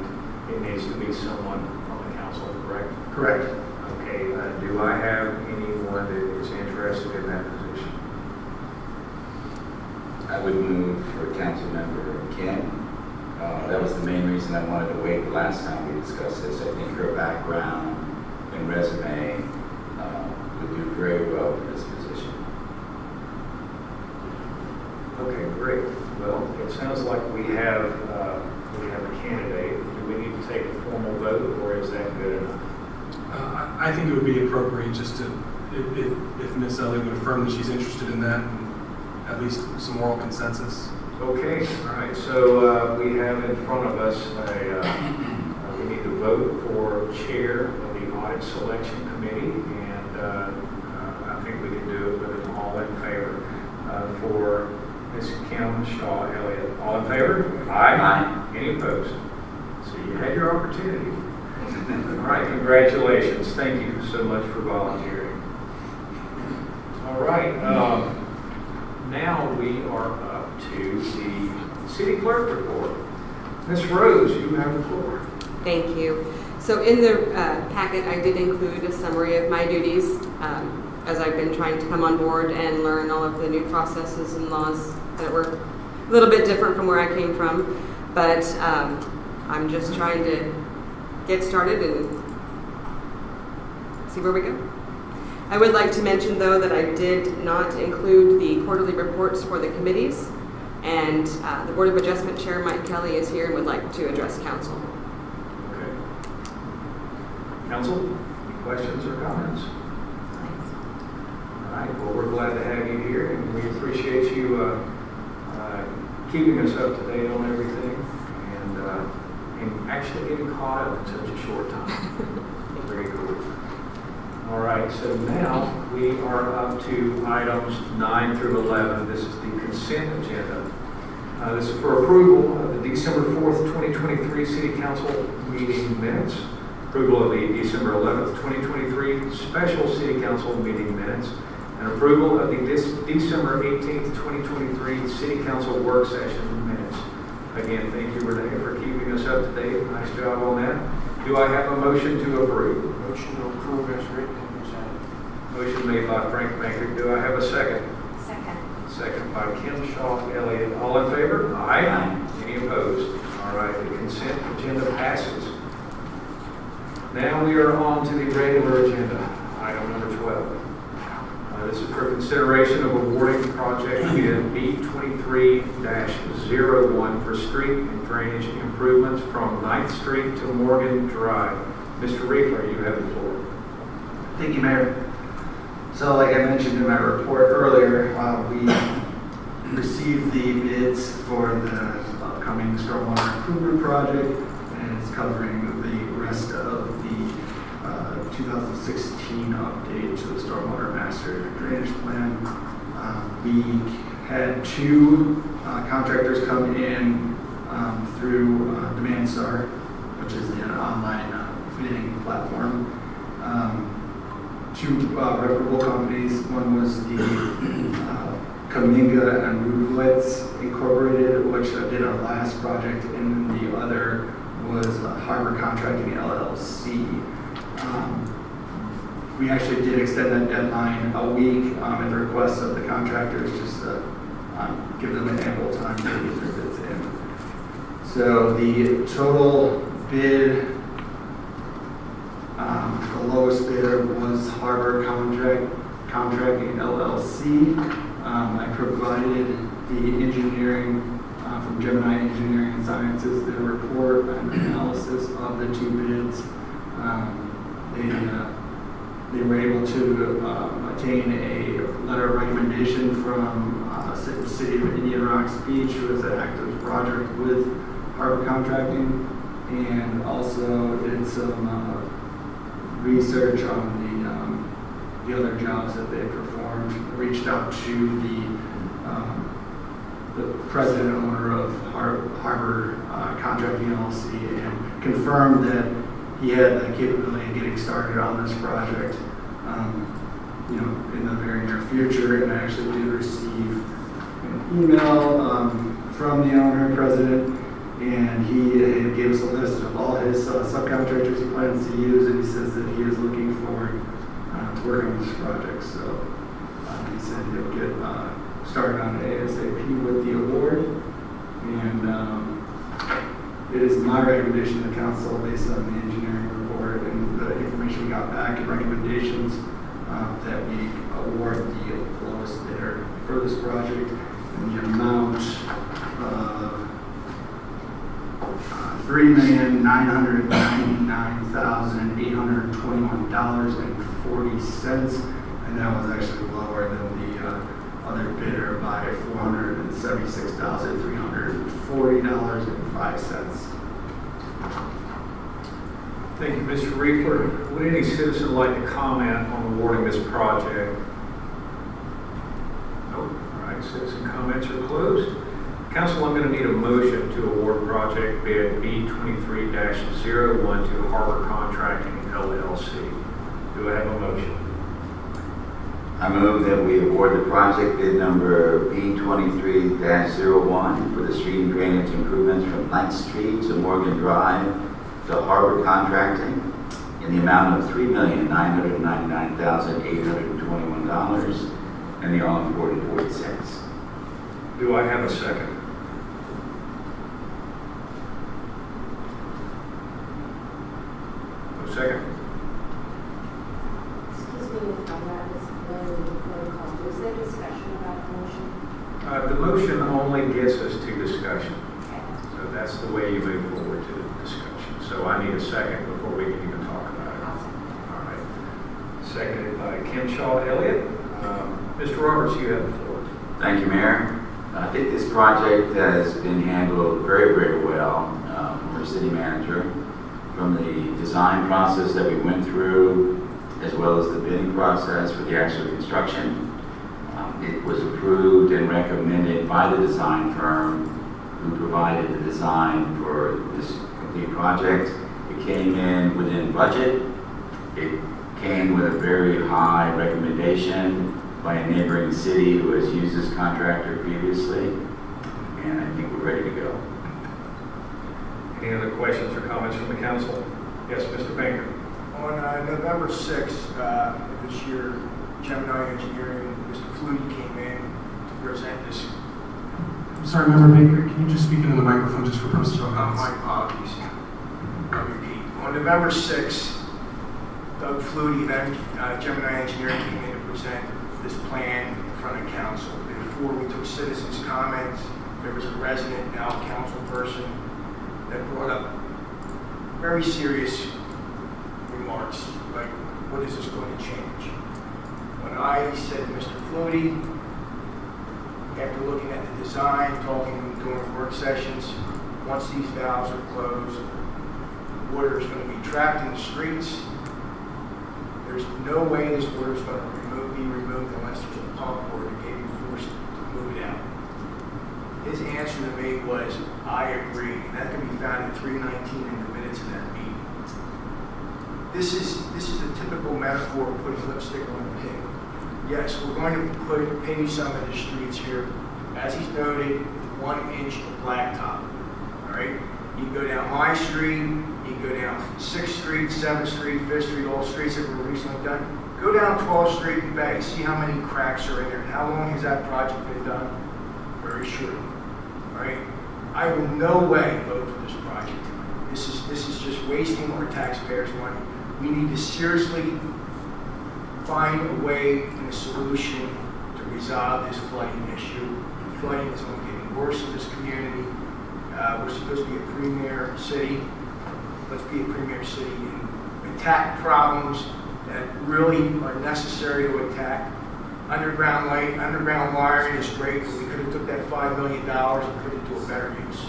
it needs to be someone from the council, correct? Correct. Okay, do I have anyone that is interested in that position? I would move for Councilmember Kim. That was the main reason I wanted to wait the last time we discussed this. I think her background and resume would do very well for this position. Okay, great. Well, it sounds like we have a candidate. Do we need to take a formal vote, or is that good enough? I think it would be appropriate just to, if Ms. Elliott would affirm that she's interested in that, and at least some moral consensus. Okay, all right. So we have in front of us we need to vote for chair of the audit selection committee, and I think we can do it with an all in favor for Ms. Kim Shaw Elliott. All in favor? Aye. Aye. Any opposed? So you had your opportunity. All right, congratulations. Thank you so much for volunteering. All right, now we are up to the city clerk report. Ms. Rose, you have the floor. Thank you. So in the packet, I did include a summary of my duties as I've been trying to come on board and learn all of the new processes and laws that were a little bit different from where I came from. But I'm just trying to get started and see where we go. I would like to mention, though, that I did not include the quarterly reports for the committees, and the Board of Adjustment Chair Mike Kelly is here and would like to address council. Okay. Council, any questions or comments? All right, well, we're glad to have you here, and we appreciate you keeping us up to date on everything and actually getting caught up in such a short time. Very cool. All right, so now we are up to items 9 through 11. This is the consent agenda. This is for approval of the December 4th, 2023 City Council meeting minutes, approval of the December 11th, 2023 special City Council meeting minutes, and approval of the December 18th, 2023 City Council work session minutes. Again, thank you, Renee, for keeping us up to date. Nice job on that. Do I have a motion to approve? Motion to approve as written and presented. Motion made by Frank Baker. Do I have a second? Second. Second by Kim Shaw Elliott. All in favor? Aye. Any opposed? All right, the consent agenda passes. Now we are on to the regular agenda, item number 12. This is for consideration of awarding project bid B23-01 for street and drainage improvements from 9th Street to Morgan Drive. Mr. Riefler, you have the floor. Thank you, Mayor. So like I mentioned in my report earlier, we received the bids for the upcoming stormwater improvement project, and it's covering the rest of the 2016 update to the Stormwater Master Drainage Plan. We had two contractors come in through DemandStar, which is an online bidding platform. Two reputable companies. One was the Kaminga and Rudowitz Incorporated, which did our last project, and the other was Harbor Contracting LLC. We actually did extend that deadline a week at the request of the contractors, just to give them an ample time to get their bids in. So the total bid, the lowest bidder was Harbor Contracting LLC. I provided the engineering from Gemini Engineering and Sciences, their report and analysis of the two bids. They were able to attain a letter of recommendation from the City of Indian Rocks Beach, who is an active project with Harbor Contracting, and also did some research on the other jobs that they performed. Reached out to the president and owner of Harbor Contracting LLC and confirmed that he had the capability of getting started on this project, in the very near future. And I actually did receive an email from the owner and president, and he gave us a list of all his subcontractors he plans to use, and he says that he is looking forward to working on this project. So he said he'll get started on ASAP with the award. And it is my recommendation to the council, based on the engineering report and the information we got back and recommendations, that we award the lowest bidder for this project in the amount of $3,999,821.40, and that was actually lower than the other bidder by $476,340.05. Thank you, Mr. Reefer. Would any citizen like to comment on awarding this project? No? All right, citizen comments are closed. Council, I'm going to need a motion to award project bid B23-01 to Harbor Contracting LLC. Do I have a motion? I move that we award the project bid number B23-01 for the street and drainage improvements from Ninth Street to Morgan Drive to Harbor Contracting in the amount of $3,999,821 and the all-important 40 cents. Do I have a second? No second? Excuse me if I'm not familiar with the protocol. Was there discussion about the motion? The motion only gets us to discussion. Okay. So that's the way you move forward to discussion. So I need a second before we can even talk about it. All right. Seconded by Kim Shaw Elliott. Mr. Roberts, you have the floor. Thank you, Mayor. I think this project has been handled very, very well from our city manager, from the design process that we went through, as well as the bidding process for the actual construction. It was approved and recommended by the design firm who provided the design for this complete project. It came in within budget. It came with a very high recommendation by a neighboring city who has used this contractor previously, and I think we're ready to go. Any other questions or comments from the council? Yes, Mr. Banker. On November 6th of this year, Gemini Engineering, Mr. Flutie came in to present this. I'm sorry, Member Baker, can you just speak into the microphone just for purposes of My apologies. On November 6th, Doug Flutie, then Gemini Engineering, came in to present this plan in front of council. Before we took citizens' comments, there was a resident, now council person, that brought up very serious remarks, like, what is this going to change? When I said to Mr. Flutie, after looking at the design, talking during work sessions, once these valves are closed, water is going to be trapped in the streets. There's no way this water is going to be removed unless there's a pump or a gated force to move it out. His answer to me was, I agree. And that can be found in 319 in the minutes of that meeting. This is a typical metaphor of putting lipstick on a pig. Yes, we're going to pave some of the streets here, as he's noted, 1 inch of blacktop. All right? You can go down my street, you can go down 6th Street, 7th Street, 5th Street, all streets that were recently done. Go down 12th Street and Bay, see how many cracks are in there. How long has that project been done? Very short. All right? I will no way vote for this project. This is just wasting our taxpayers' money. We need to seriously find a way and a solution to resolve this flooding issue. Flooding is only getting worse in this community. We're supposed to be a premier city. Let's be a premier city and attack problems that really are necessary to attack. Underground light, underground wiring is great, but we could have took that $5 million and put it to a better use.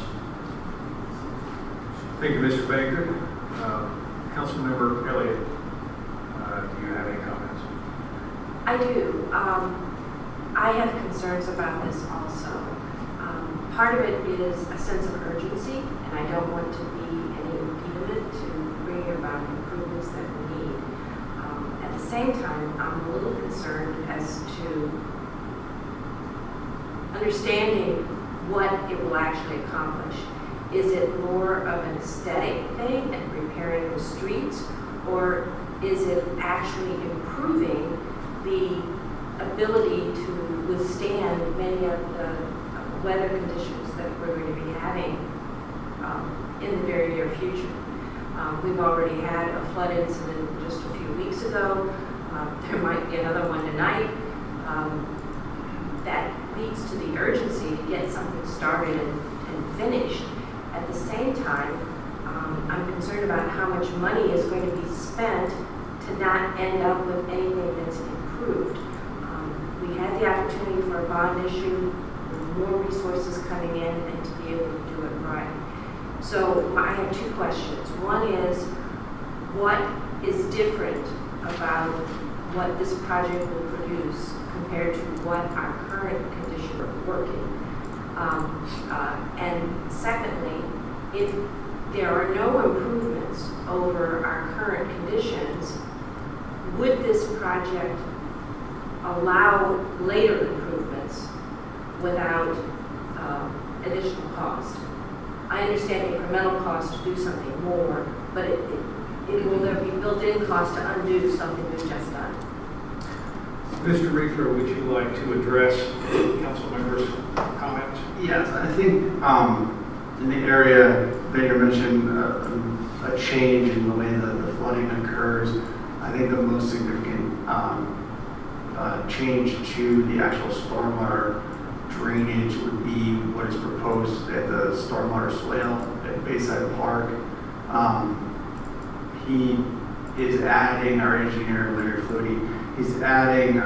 Thank you, Mr. Baker. Councilmember Elliott, do you have any comments? I do. I have concerns about this also. Part of it is a sense of urgency, and I don't want to be any impediment to bringing about improvements that we need. At the same time, I'm a little concerned as to understanding what it will actually accomplish. Is it more of an aesthetic thing and repairing the streets, or is it actually improving the ability to withstand many of the weather conditions that we're going to be having in the very near future. We've already had a flood incident just a few weeks ago. There might be another one tonight. That leads to the urgency to get something started and finished. At the same time, I'm concerned about how much money is going to be spent to not end up with anything that's improved. We had the opportunity for a bond issue, with more resources coming in, and to be able to do it right. So I have two questions. One is, what is different about what this project will produce compared to what our current condition of working? And secondly, if there are no improvements over our current conditions, would this project allow later improvements without additional cost? I understand incremental cost to do something more, but will there be built-in cost to undo something we've just done? Mr. Reefer, would you like to address council members' comments? Yes, I think in the area that you mentioned, a change in the way that the flooding occurs, I think the most significant change to the actual stormwater drainage would be what is proposed at the stormwater swale at Bayside Park. He is adding, our engineer, Larry Flutie, he's adding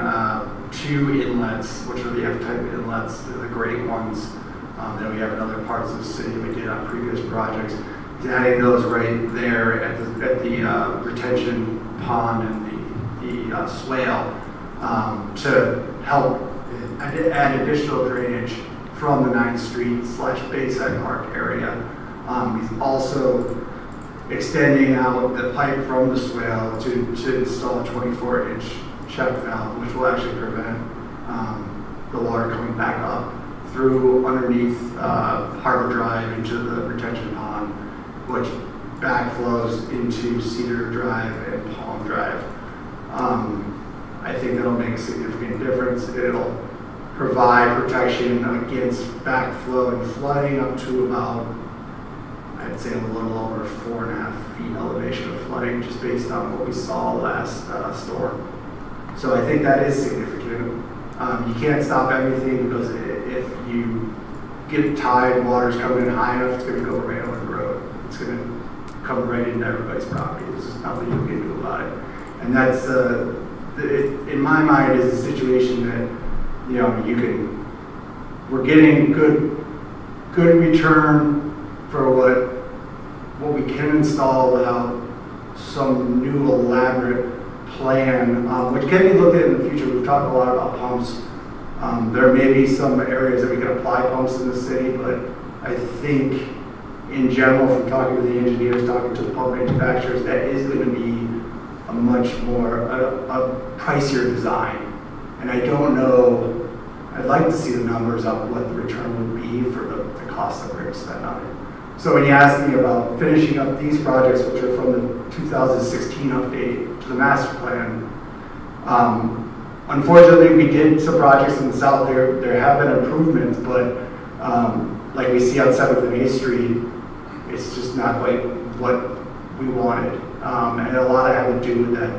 2 inlets, which are the F-type inlets, the great ones that we have in other parts of the city we did on previous projects. He's adding those right there at the retention pond and the swale to help add additional drainage from the 9th Street / Bayside Park area. He's also extending out the pipe from the swale to install a 24-inch check valve, which will actually prevent the water coming back up through underneath Harbor Drive into the retention pond, which backflows into Cedar Drive and Palm Drive. I think that'll make a significant difference. It'll provide protection against backflow and flooding up to about, I'd say, a little over 4.5 feet elevation of flooding, just based on what we saw last storm. So I think that is significant. You can't stop everything, because if you get tide, water's coming in high enough, it's going to go right over the road. It's going to come right into everybody's property. There's just nothing you can do about it. And that's, in my mind, is a situation that, we're getting good return for what we can install without some new elaborate plan, which can be looked at in the future. We've talked a lot about pumps. There may be some areas that we can apply pumps in the city, but I think in general, from talking to the engineers, talking to the pump manufacturers, that is going to be a much more, a pricier design. And I don't know, I'd like to see the numbers of what the return would be for the cost that we're going to spend on it. So when you ask me about finishing up these projects, which are from the 2016 update to the master plan, unfortunately we did some projects in the south. There have been improvements, but like we see on 7th and 8th Street, it's just not quite what we wanted. And a lot of it had to do with that,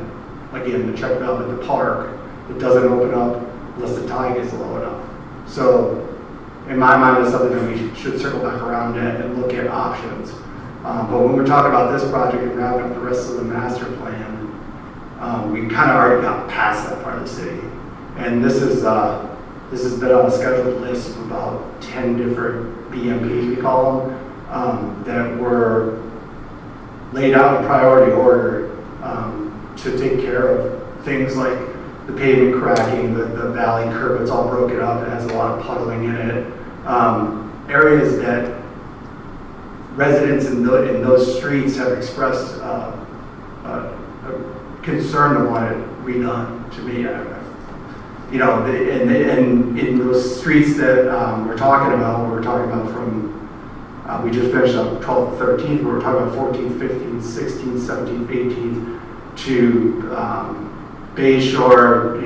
again, the check valve at the park. It doesn't open up unless the tide gets low enough. So in my mind, it's something that we should circle back around at and look at options. But when we're talking about this project and wrapping up the rest of the master plan, we kind of already got past that part of the city. And this has been on a scheduled list of about 10 different BMPs, we call them, that were laid out in priority order to take care of things like the pavement cracking, the valley curb, it's all broken up, it has a lot of puddling in it. Areas that residents in those streets have expressed a concern to want it redone. To me, and in those streets that we're talking about from, we just finished up 12th, 13th, but we're talking about 14th, 15th, 16th, 17th, 18th to Bayshore,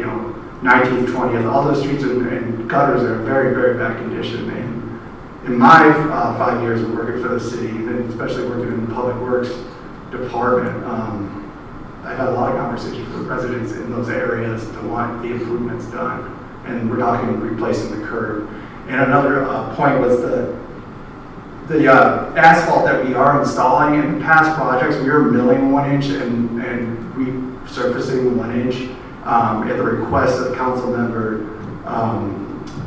19th, 20th, all those streets and gutters are in very, very bad condition. And in my 5 years of working for the city, and especially working in the Public Works Department, I've had a lot of conversations with residents in those areas to want the improvements done. And we're talking replacing the curb. And another point was the asphalt that we are installing. In past projects, we were milling 1 inch and resurfacing 1 inch. At the request of Council Member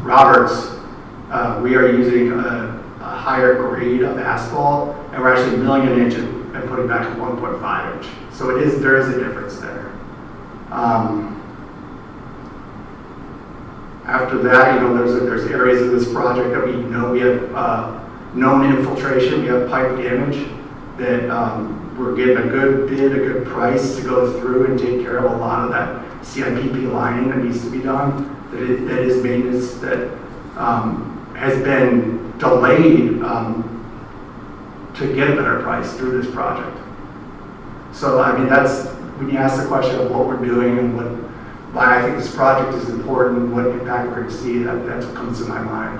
Roberts, we are using a higher grade of asphalt, and we're actually milling 1 inch and putting back a 1.5 inch. So there is a difference there. After that, you know, there's areas of this project that we know we have known infiltration, we have pipe damage that we're getting a good bid, a good price to go through and take care of a lot of that CIPP lining that needs to be done. That is maintenance that has been delayed to get a better price through this project. So I mean, that's when you ask the question of what we're doing and why I think this project is important, what impact we're going to see, that's what comes to my mind.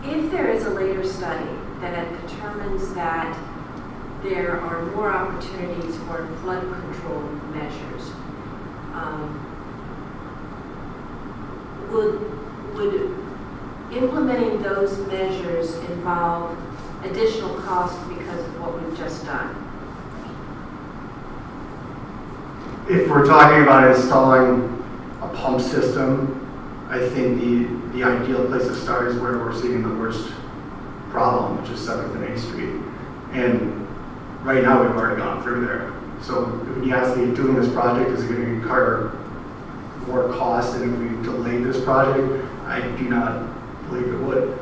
If there is a later study that determines that there are more opportunities for flood control measures, would implementing those measures involve additional cost because of what we've just done? If we're talking about installing a pump system, I think the ideal place to start is where we're seeing the worst problem, which is 7th and 8th Street. And right now we've already gone through there. So when you ask me, doing this project, is it going to incur more cost than if we delayed this project? I do not believe it would,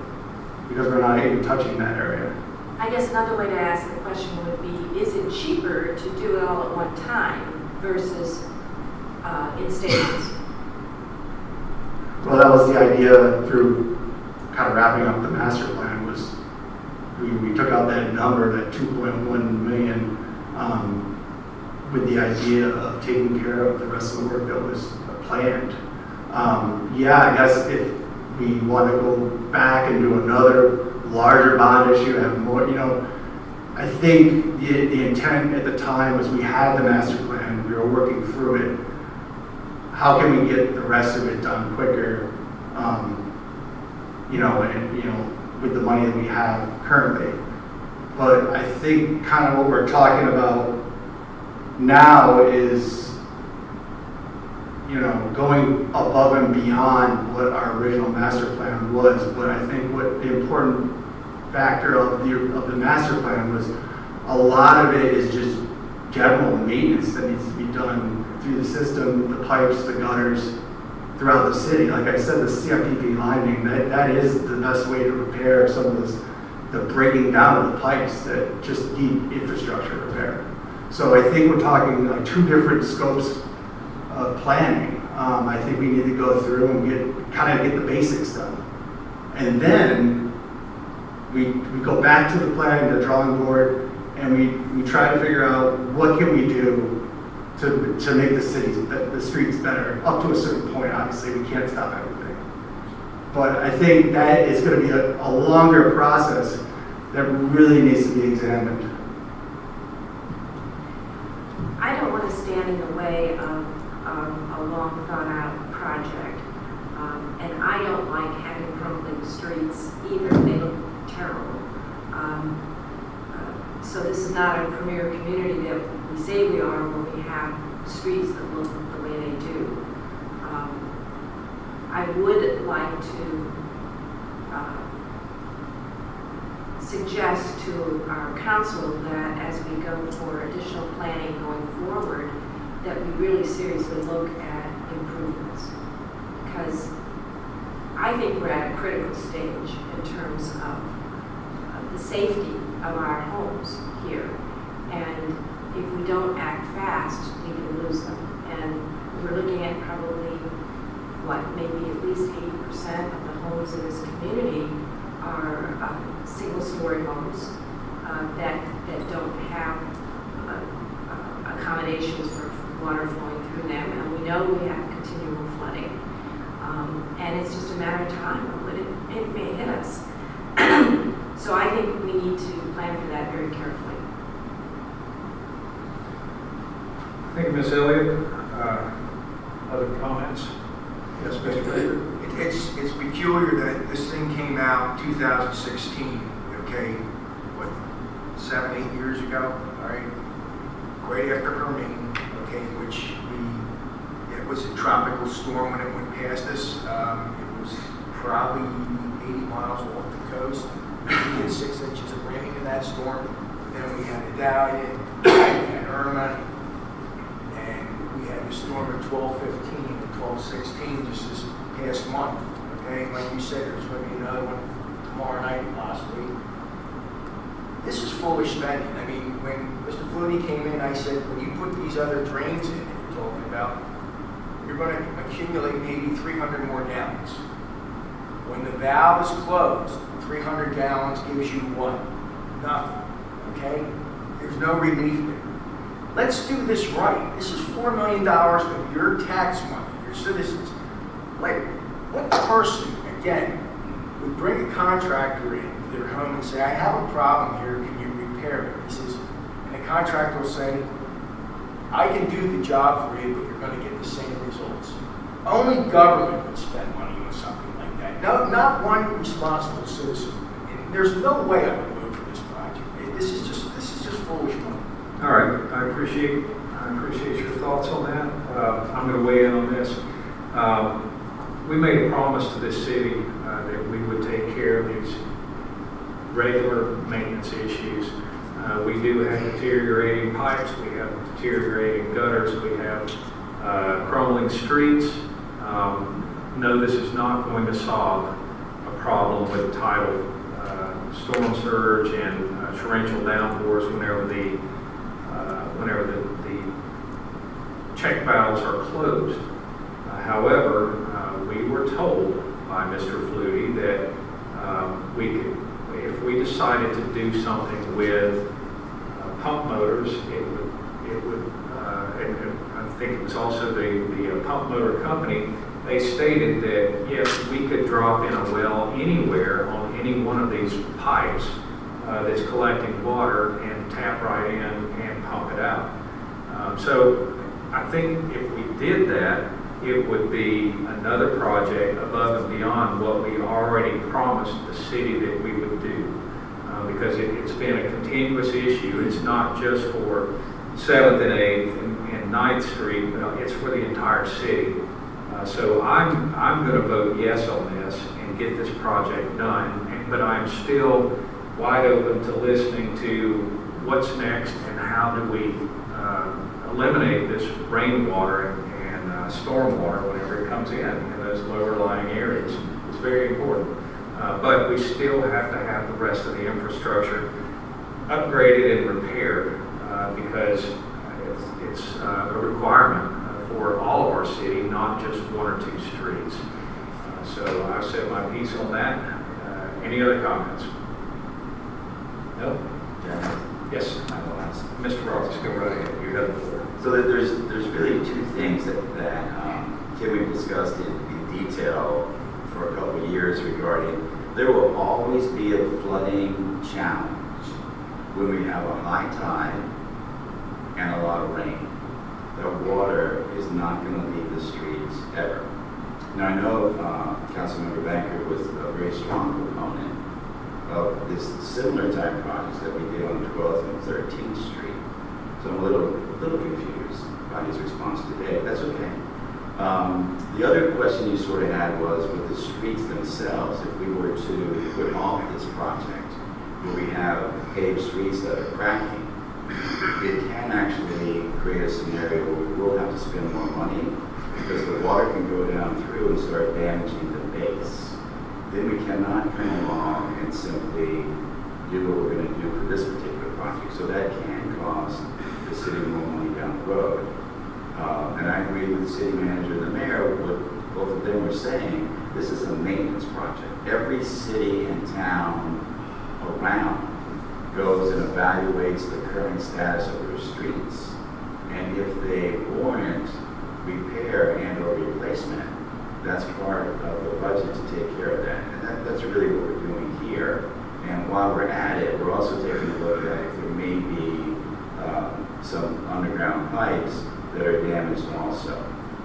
because we're not even touching that area. I guess another way to ask the question would be, is it cheaper to do it all at one time versus in stages? Well, that was the idea through kind of wrapping up the master plan was we took out that number, that 2.1 million, with the idea of taking care of the rest of the work that was planned. Yeah, I guess if we want to go back and do another larger bond issue, have more, you know, I think the intent at the time was we had the master plan, we were working through it. How can we get the rest of it done quicker? With the money that we have currently. But I think kind of what we're talking about now is, going above and beyond what our original master plan was. But I think what the important factor of the master plan was, a lot of it is just general maintenance that needs to be done through the system, the pipes, the gutters, throughout the city. Like I said, the CIPP lining, that is the best way to repair some of this, the breaking down of the pipes that just need infrastructure repair. So I think we're talking like two different scopes of planning. I think we need to go through and get the basics done. And then we go back to the planning, the drawing board, and we try to figure out what can we do to make the streets better, up to a certain point. Obviously, we can't stop everything. But I think that is going to be a longer process that really needs to be examined. I don't want to stand in the way of a long thought out project. And I don't like having crumbling streets either. They look terrible. So this is not a premier community that we say we are when we have streets that look the way they do. I would like to suggest to our council that as we go for additional planning going forward, that we really seriously look at improvements. Because I think we're at a critical stage in terms of the safety of our homes here. And if we don't act fast, we can lose them. And we're looking at probably, maybe at least 80% of the homes in this community are single-story homes that don't have accommodations for water flowing through them, and we know we have continual flooding. And it's just a matter of time when it may hit us. So I think we need to plan for that very carefully. Thank you, Ms. Elliott. Other comments? Yes, Mr. Baker? It's peculiar that this thing came out 2016, okay, what, 7-8 years ago, all right? Right after Hermine, okay, which it was a tropical storm when it went past us. It was probably 80 miles off the coast. We had 6 inches of rain in that storm. Then we had Idalia, we had Irma, and we had the storm of 12/15 and 12/16 just this past month. Okay, like you said, there's going to be another one tomorrow night, possibly. This is foolish spending. I mean, when Mr. Flutie came in, I said, when you put these other drains in that you're talking about, you're going to accumulate maybe 300 more gallons. When the valve is closed, 300 gallons gives you what? Nothing. Okay? There's no relief there. Let's do this right. This is $4 million of your tax money, your citizens. Like, what person, again, would bring a contractor in to their home and say, I have a problem here, can you repair it? He says, and the contractor will say, I can do the job for you, but you're going to get the same results. Only government would spend money on something like that. No, not one responsible citizen. And there's no way I would vote for this project. This is just foolish money. All right, I appreciate your thoughts on that. I'm going to weigh in on this. We made a promise to this city that we would take care of these regular maintenance issues. We do have deteriorating pipes, we have deteriorating gutters, we have crumbling streets. No, this is not going to solve a problem with tidal storm surge and torrential downpours whenever the check valves are closed. However, we were told by Mr. Flutie that we could, if we decided to do something with pump motors, it would, and I think it was also the pump motor company. They stated that yes, we could drop in a well anywhere on any one of these pipes that's collecting water and tap right in and pump it out. So I think if we did that, it would be another project above and beyond what we already promised the city that we would do. Because it's been a continuous issue. It's not just for 7th and 8th and 9th Street, but it's for the entire city. So I'm going to vote yes on this and get this project done. But I'm still wide open to listening to what's next and how do we eliminate this rainwater and storm water whenever it comes in those lower lying areas. It's very important. But we still have to have the rest of the infrastructure upgraded and repaired because it's a requirement for all of our city, not just 1 or 2 streets. So I've said my piece on that. Any other comments? No? Yes. I will ask. Mr. Roberts, go right ahead. You have the floor. So there's really 2 things that Kim, we've discussed in detail for a couple of years regarding there will always be a flooding challenge when we have a high tide and a lot of rain. The water is not going to leave the streets ever. Now I know Councilmember Banker was a very strong proponent of this similar type projects that we did on 12th and 13th Street. So I'm a little confused by his response today. That's okay. The other question you sort of had was with the streets themselves, if we were to put off this project, where we have paved streets that are cracking, it can actually create a scenario where we will have to spend more money because the water can go down through and start damaging the base. Then we cannot come along and simply do what we're going to do for this particular project. So that can cost the city more money down the road. And I agree with the city manager and the mayor, what both of them were saying, this is a maintenance project. Every city and town around goes and evaluates the current status of their streets. And if they warrant repair and or replacement, that's part of the budget to take care of that. And that's really what we're doing here. And while we're at it, we're also taking a look at if there may be some underground pipes that are damaged also.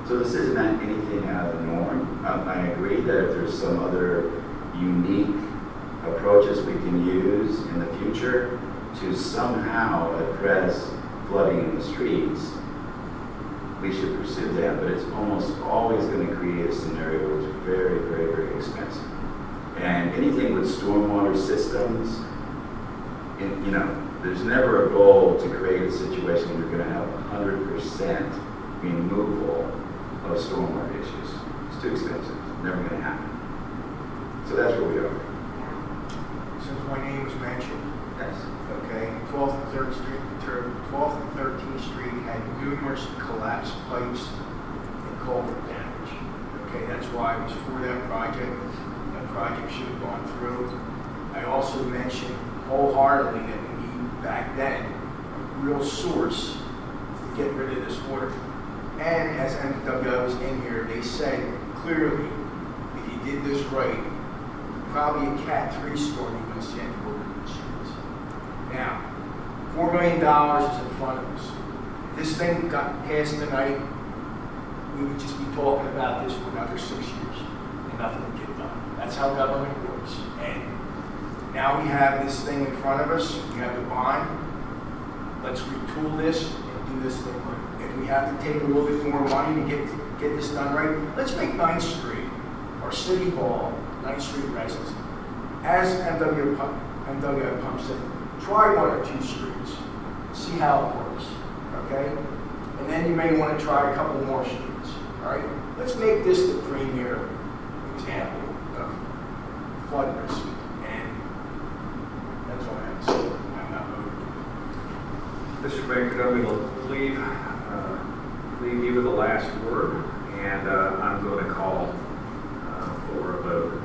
So this isn't anything out of the norm. I agree that if there's some other unique approaches we can use in the future to somehow address flooding in the streets, we should pursue that. But it's almost always going to create a scenario which is very, very, very expensive. And anything with stormwater systems, there's never a goal to create a situation where you're going to have 100% removal of stormwater issues. It's too expensive. It's never going to happen. So that's where we are. Since my name was mentioned, Yes. okay, 12th and 3rd Street, 12th and 13th Street had numerous collapsed pipes and culvert damage. Okay, that's why I was for that project. That project should have gone through. I also mentioned wholeheartedly that we need back then a real source to get rid of this water. And as MW was in here, they said clearly, if you did this right, probably a Cat 3 storm you wouldn't see any water in the streets. Now, $4 million is in front of us. If this thing got passed tonight, we would just be talking about this for another 6 years and nothing would get done. That's how government works. And now we have this thing in front of us. We have the bond. Let's retool this and do this thing right. If we have to take a little bit more money to get this done right, let's make 9th Street, our city hall, 9th Street residents, as MW Pump said, try 1 or 2 streets, see how it works, okay? And then you may want to try a couple more streets, all right? Let's make this the premier example of flood risk, and that's all I have to say. I'm not voting. Mr. Baker, I'm going to leave you with the last word, and I'm going to call for a vote.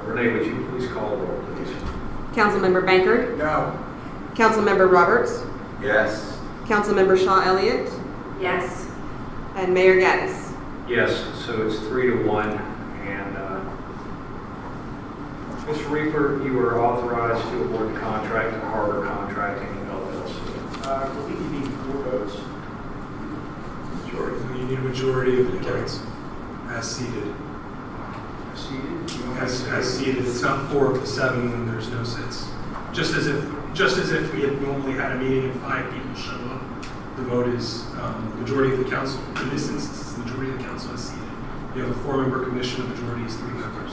Renee, would you please call the roll, please? Councilmember Bankert, No. Councilmember Roberts, Yes. Councilmember Shaw Elliott, Yes. and Mayor Gaddis. Yes, so it's 3-1. And Mr. Reefer, you are authorized to award the contract to Harbor Contracting LLC. I believe you need 4 votes. You need a majority of the votes as seated. Seated? As seated, it's not 4 of the 7 when there's no sits. Just as if we had normally had a meeting and 5 people show up, the vote is the majority of the council. In this instance, it's the majority of the council as seated. You have a 4-member commission, the majority is 3 members.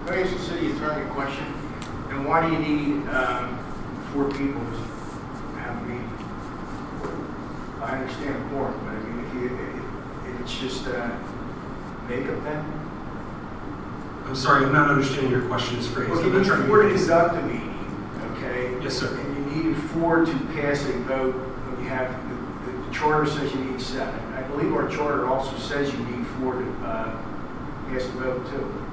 Can I ask the city attorney a question? And why do you need 4 people to have a meeting? I understand the point, but I mean, if it's just makeup then? I'm sorry, I'm not understanding your question as phrased. Well, I'm you not need trying to 4 to be evasive. conduct a meeting, okay? Yes, sir. And you needed 4 to pass a vote when you have, the charter says you need 7. I believe our charter also says you need 4 to pass a vote too.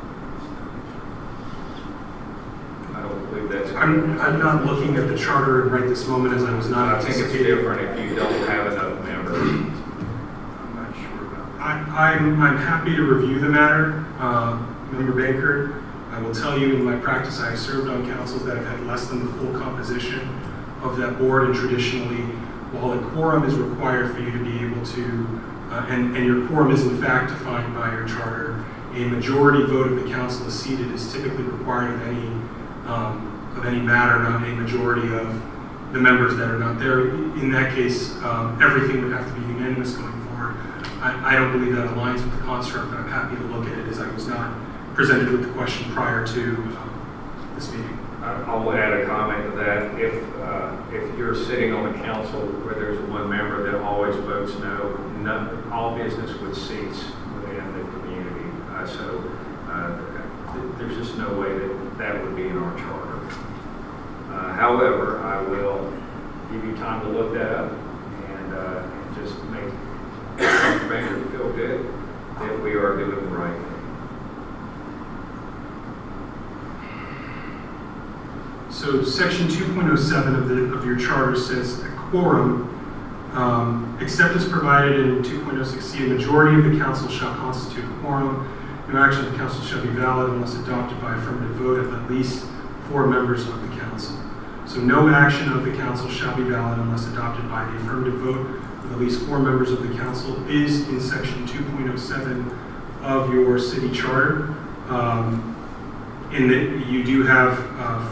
I don't believe that's. I'm not looking at the charter right this moment as I was not I think it's anticipating. different if you don't have enough members. I'm not sure about that. I'm happy to review the matter, Member Baker. I will tell you, in my practice, I have served on councils that have had less than the full composition of that board, and traditionally, while a quorum is required for you to be able to, and your quorum is in fact defined by your charter, a majority vote of the council is seated is typically required of any matter, not a majority of the members that are not there. In that case, everything would have to be unanimous going forward. I don't believe that aligns with the construct, but I'm happy to look at it as I was not presented with the question prior to this meeting. I'll add a comment to that. If you're sitting on a council where there's 1 member that always votes no, all business would cease within the community. There's just no way that would be in our charter. However, I will give you time to look that up and just make Mr. Baker feel good that we are doing the right thing. So section 2.07 of your charter says a quorum, except as provided in 2.06C, a majority of the council shall constitute a quorum. No action of the council shall be valid unless adopted by affirmative vote of at least 4 members of the council. So no action of the council shall be valid unless adopted by the affirmative vote of at least 4 members of the council is in section 2.07 of your city charter. In that you do have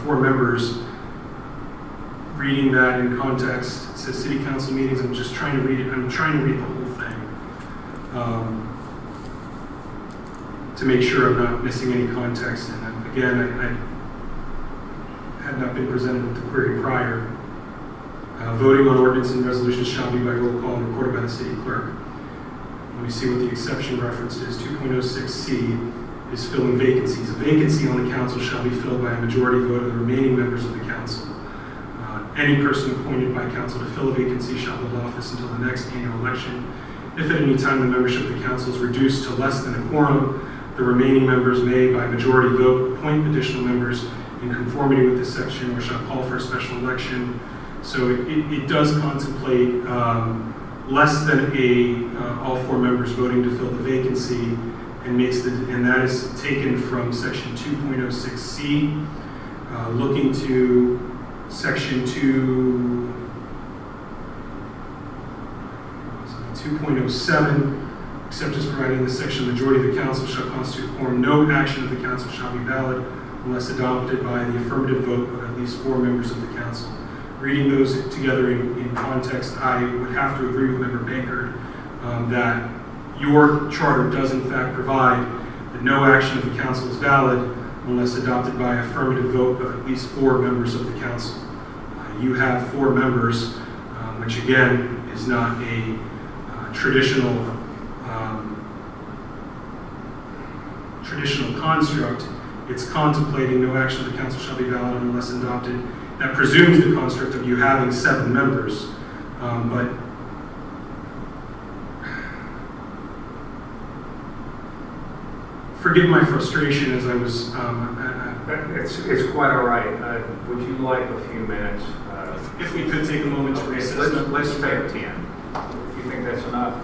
4 members. Reading that in context, it says city council meetings. I'm just trying to read it. I'm trying to read the whole thing to make sure I'm not missing any context. And again, I had not been presented with the query prior. Voting on ordinance and resolutions shall be by roll call and recorded by the city clerk. Let me see what the exception referenced is. 2.06C is filling vacancies. A vacancy on the council shall be filled by a majority vote of the remaining members of the council. Any person appointed by council to fill a vacancy shall hold office until the next annual election. If at any time the membership of the council is reduced to less than a quorum, the remaining members may, by majority vote, appoint additional members in conformity with this section, or shall call for a special election. So it does contemplate less than all 4 members voting to fill the vacancy, and that is taken from section 2.06C, looking to section 2.07, except as provided in this section, the majority of the council shall constitute a quorum. No action of the council shall be valid unless adopted by the affirmative vote of at least 4 members of the council. Reading those together in context, I would have to agree with Member Bankert that your charter does in fact provide that no action of the council is valid unless adopted by affirmative vote of at least 4 members of the council. You have 4 members, which again is not a traditional construct. It's contemplating no action of the council shall be valid unless adopted. That presumes the construct of you having 7 members, but forgive my frustration as I was. It's quite all right. Would you like a few minutes? If we could take a moment to recess. Let's take 10. You think that's enough?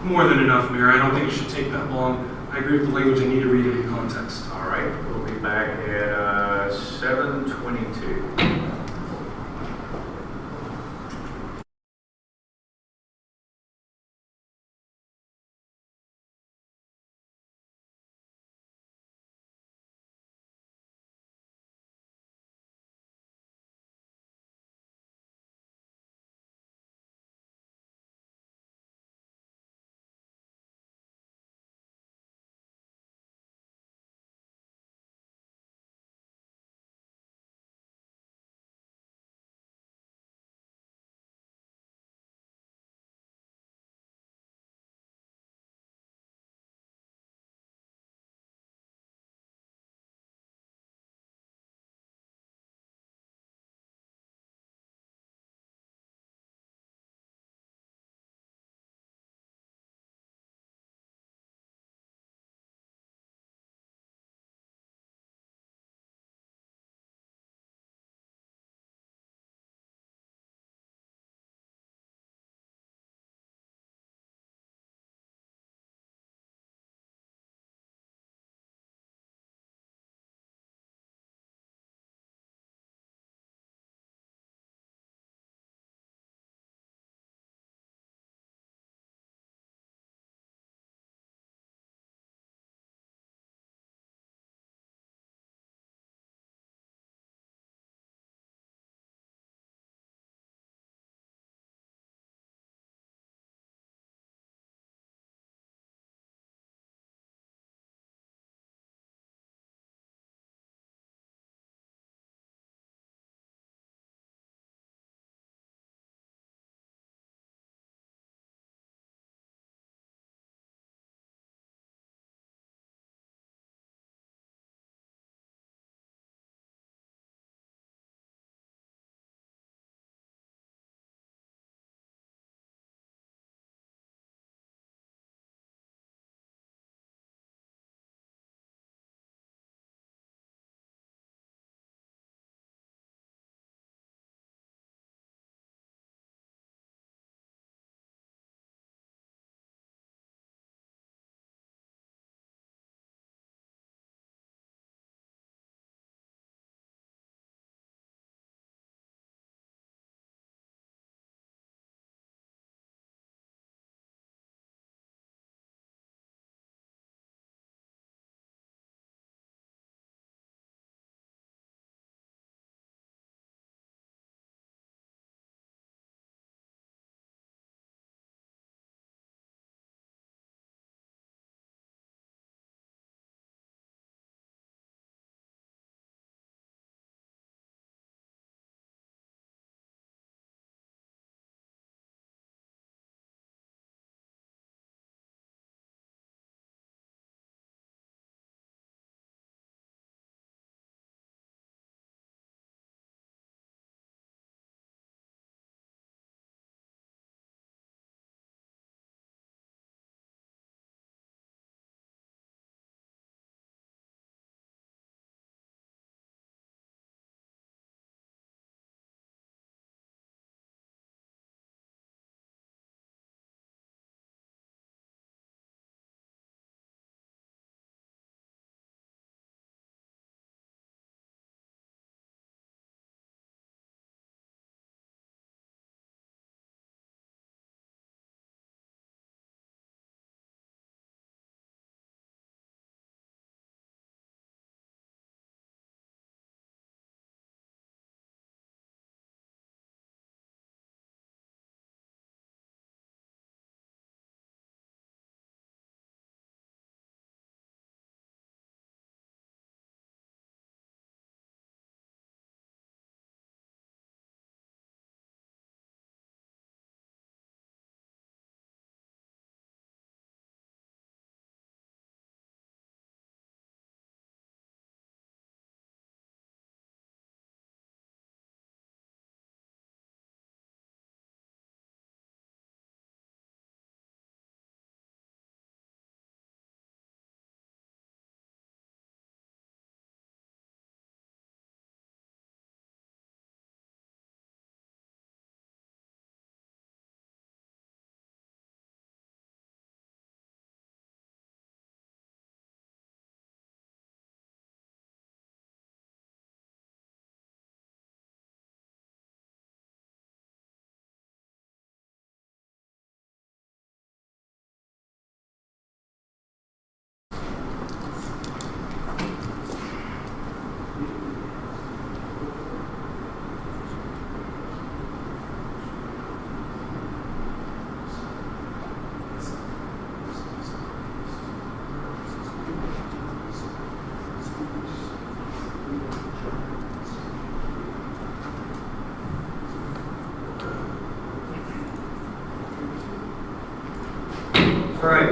More than enough, Mayor. I don't think it should take that long. I agree with the language. I need to read it in context. All right. We'll be back at 7:22.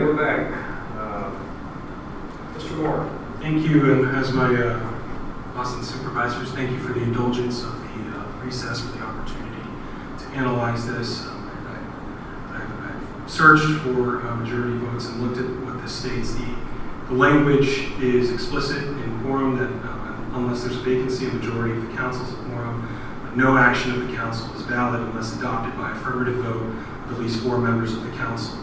we're back. Mr. Moore. Thank you, and as my Boston supervisors, thank you for the indulgence of the recess for the opportunity to analyze this. I've searched for majority votes and looked at what this states. The language is explicit in quorum that unless there's a vacancy, a majority of the council is a quorum. But no action of the council is valid unless adopted by affirmative vote of at least 4 members of the council.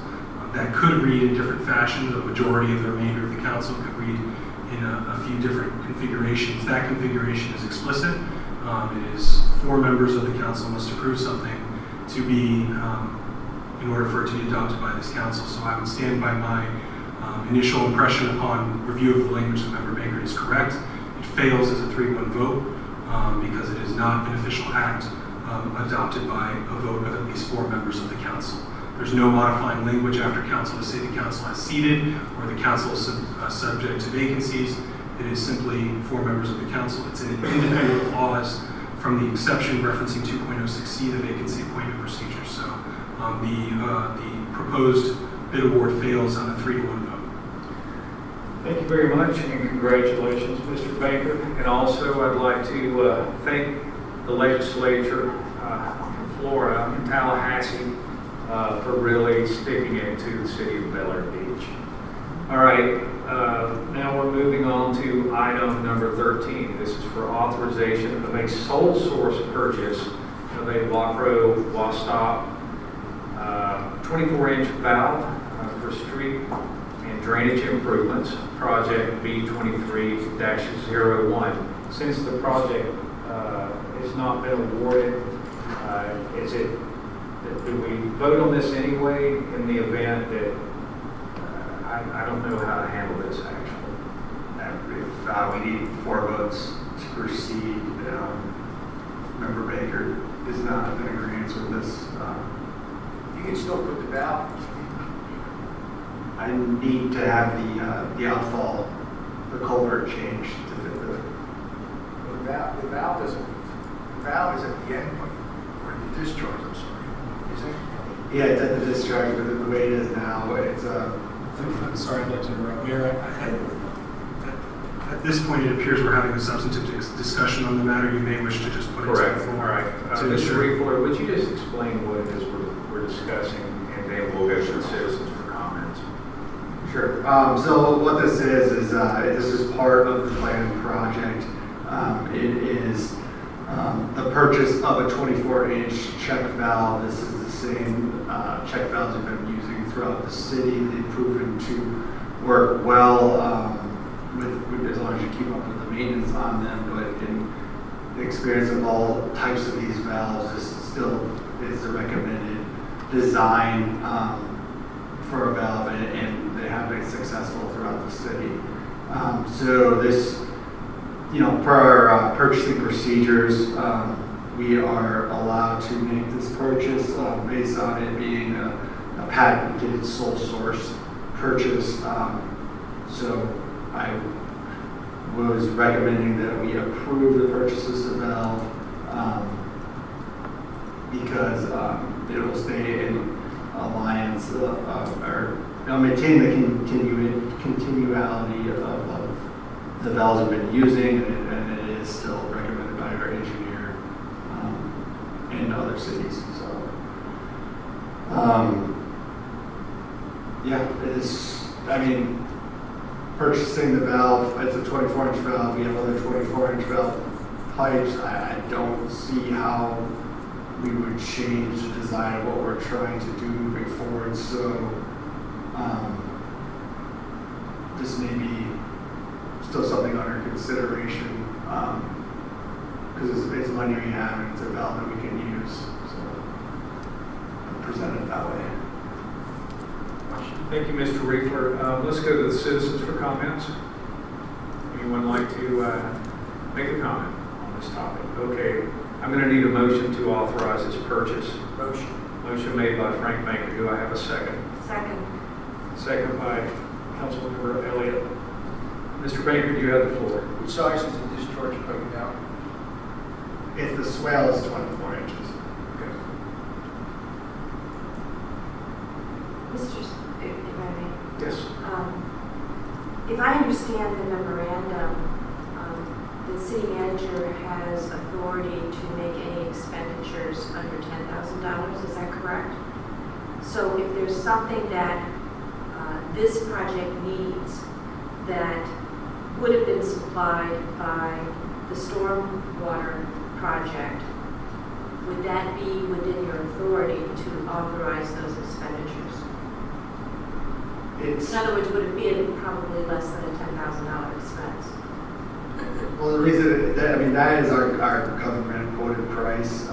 That could read in different fashions. A majority of the remainder of the council could read in a few different configurations. That configuration is explicit. It is 4 members of the council must approve something to be, in order for it to be adopted by this council. So I would stand by my initial impression upon review of the language that Member Baker is correct. It fails as a 3-1 vote because it is not an official act adopted by a vote of at least 4 members of the council. There's no modifying language after council to say the council has seated or the council is subject to vacancies. It is simply 4 members of the council. It's an independent clause from the exception referencing 2.06C, the vacancy appointment procedure. So the proposed bid award fails on a 3-1 vote. Thank you very much, and congratulations, Mr. Baker. And also, I'd like to thank the legislature in Florida, in Tallahassee, for really sticking it to the city of Bel Air Beach. All right, now we're moving on to item number 13. This is for authorization of a sole source purchase of a Lacro Wastop 24-inch valve for street and drainage improvements, project B23-01. Since the project has not been awarded, do we vote on this anyway in the event that, I don't know how to handle this actually. If we need 4 votes to proceed, Member Baker is not in agreement with this. You can still put the valve. I need to have the outfall, the culvert changed to fit The valve is at the end point, or the discharge, I'm sorry. Is it? Yeah, it's at the discharge, but the way it is now, it's I'm sorry, I'd like to interrupt. Mayor, at this point, it appears we're having a substantive discussion on the matter. You may wish to just put it to the floor. All right. Mr. Reefler, would you just explain what it is we're discussing, and then we'll go to the citizens for comments. Sure. So what this is this is part of the planned project. It is the purchase of a 24-inch check valve. This is the same check valves we've been using throughout the city. They've proven to work well with as long as you keep up with the maintenance on them. But in the experience of all types of these valves, this still is the recommended design for a valve, and they have been successful throughout the city. So this, per our purchasing procedures, we are allowed to make this purchase based on it being a patented sole source purchase. So I was recommending that we approve the purchase of the valve because it will stay in alliance or maintain the continuality of the valves we've been using, and it is still recommended by our engineer in other cities. So, it is. Purchasing the valve, it's a 24-inch valve. We have other 24-inch valve pipes. I don't see how we would change the design of what we're trying to do moving forward. So this may be still something under consideration because it's money we have and it's a valve that we can use. So I'll present it that way. Thank you, Mr. Reefler. Let's go to the citizens for comments. Anyone like to make a comment on this topic? Okay, I'm going to need a motion to authorize this purchase. Motion made by Frank Baker. Do I have a second? Second. Second by Councilmember Elliott. Mr. Baker, do you have the floor? What size is the discharge pipe now? If the swale is 24 inches. Okay. Mr. If I may, Yes. If I understand the memorandum, the city manager has authority to make any expenditures under $10,000, is that correct? So if there's something that this project needs that would have been supplied by the stormwater project, would that be within your authority to authorize those expenditures? In other words, would it be probably less than a $10,000 expense? Well, the reason, that is our government quoted price.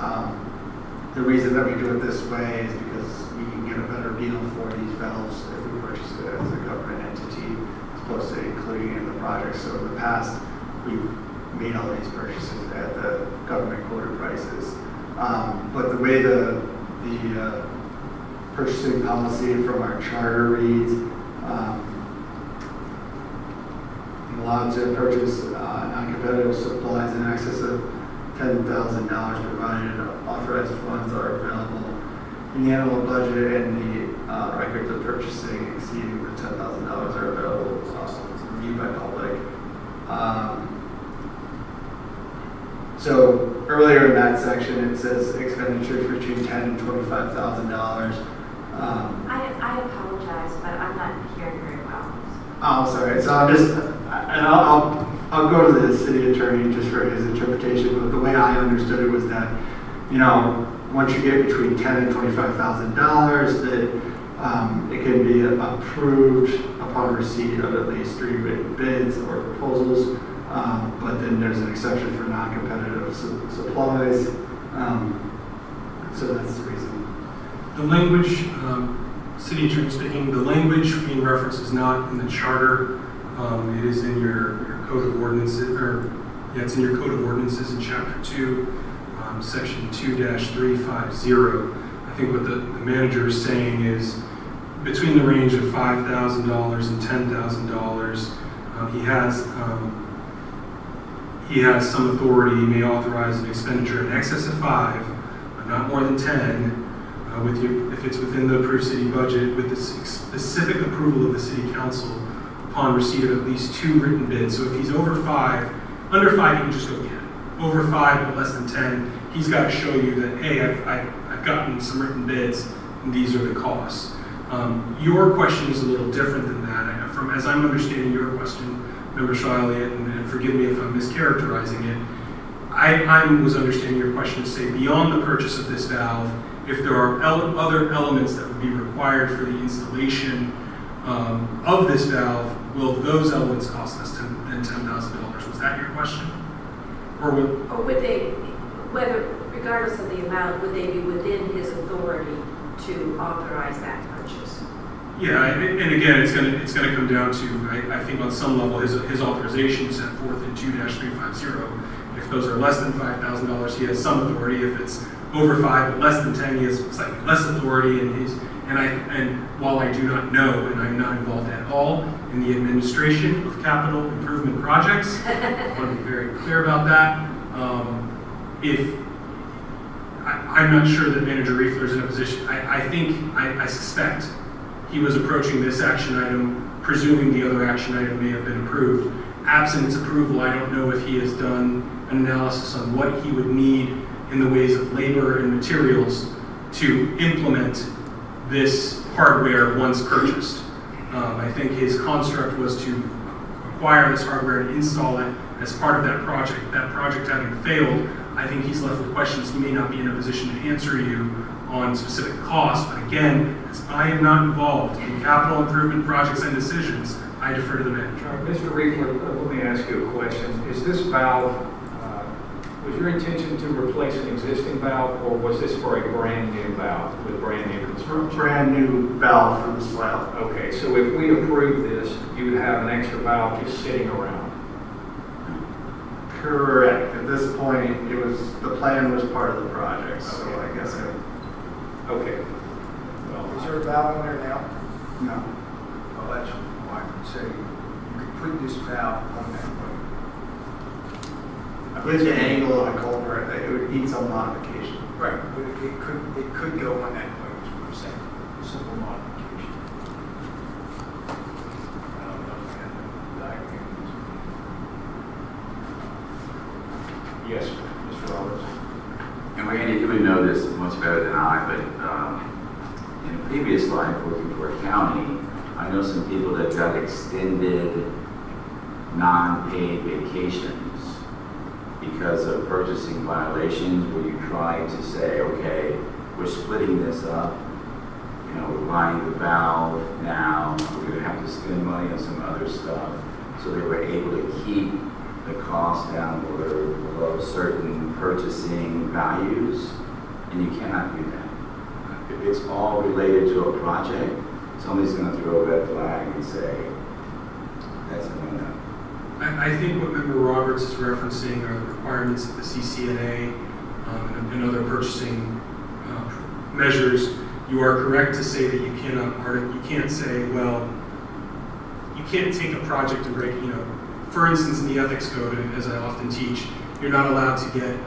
The reason that we do it this way is because we can get a better deal for these valves if we purchase it as a government entity, as opposed to including it in the project. So in the past, we've made all these purchases at the government quoted prices. But the way the purchasing policy from our charter reads, allowed to purchase non-competitive supplies in excess of $10,000 provided authorized funds are available in the annual budget and the records of purchasing exceeding the $10,000 are available reviewed by public. So earlier in that section it says expenditures between $10,000 and $25,000. I apologize, but I'm not hearing very well. Oh, sorry. So I'm just, and I'll go to the city attorney just for his interpretation. But the way I understood it was that, once you get between $10,000 and $25,000, that it can be approved upon receipt of at least 3 written bids or proposals. But then there's an exception for non-competitive supplies. So that's the reason. The language, city attorney speaking, the language being referenced is not in the charter. It is in your code of ordinances, it's in your code of ordinances in chapter 2, section 2-350. I think what the manager is saying is between the range of $5,000 and $10,000, he has some authority. He may authorize an expenditure in excess of 5, but not more than 10. If it's within the approved city budget, with the specific approval of the city council upon receipt of at least 2 written bids. So if he's over 5, under 5 he can just go get it. Over 5 but less than 10, he's got to show you that, hey, I've gotten some written bids and these are the costs. Your question is a little different than that. As I'm understanding your question, Member Shaw Elliott, and forgive me if I'm mischaracterizing it, I was understanding your question to say beyond the purchase of this valve, if there are other elements that would be required for the installation of this valve, will those elements cost less than $10,000? Was that your question? Or would they, regardless of the amount, would they be within his authority to authorize that purchase? Yeah, and again, it's gonna come down to, I think on some level, his authorization is set forth in 2-350. If those are less than $5,000, he has some authority. If it's over 5 but less than 10, he has slightly less authority. And while I do not know, and I'm not involved at all in the administration of capital improvement projects, I want to be very clear about that. I'm not sure that Manager Riefler is in a position. I suspect he was approaching this action item, presuming the other action item may have been approved. Absent its approval, I don't know if he has done an analysis on what he would need in the ways of labor and materials to implement this hardware once purchased. I think his construct was to acquire this hardware and install it as part of that project. That project having failed, I think he's left with questions he may not be in a position to answer you on specific costs. But again, as I am not involved in capital improvement projects and decisions, I defer to the manager. Mr. Riefler, let me ask you a question. Is this valve, was your intention to replace an existing valve, or was this for a brand new valve with brand new construction? Brand new valve for the swell. Okay, so if we approve this, you would have an extra valve just sitting around? Correct. At this point, the plan was part of the project, so I guess Okay. Is there a valve in there now? no. Well, that's why I would say you could put this valve on that way. With the angle of the culvert, it would need some modification. Right, but it could go on that way, is what I'm saying. Simple modification. Yes, Mr. Roberts. And Randy, you would know this much better than I, but in a previous life working for a county, I know some people that got extended non-paid vacations because of purchasing violations where you try to say, okay, we're splitting this up, you know, we're buying the valve now, we're going to have to spend money on some other stuff. So they were able to keep the cost down below certain purchasing values, and you cannot do that. If it's all related to a project, somebody's going to throw a red flag and say, that's a no-no. I think what Member Roberts is referencing are the requirements of the CCNA and other purchasing measures. You are correct to say that you can't say, well, you can't take a project and break, for instance, in the ethics code, as I often teach, you're not allowed to get,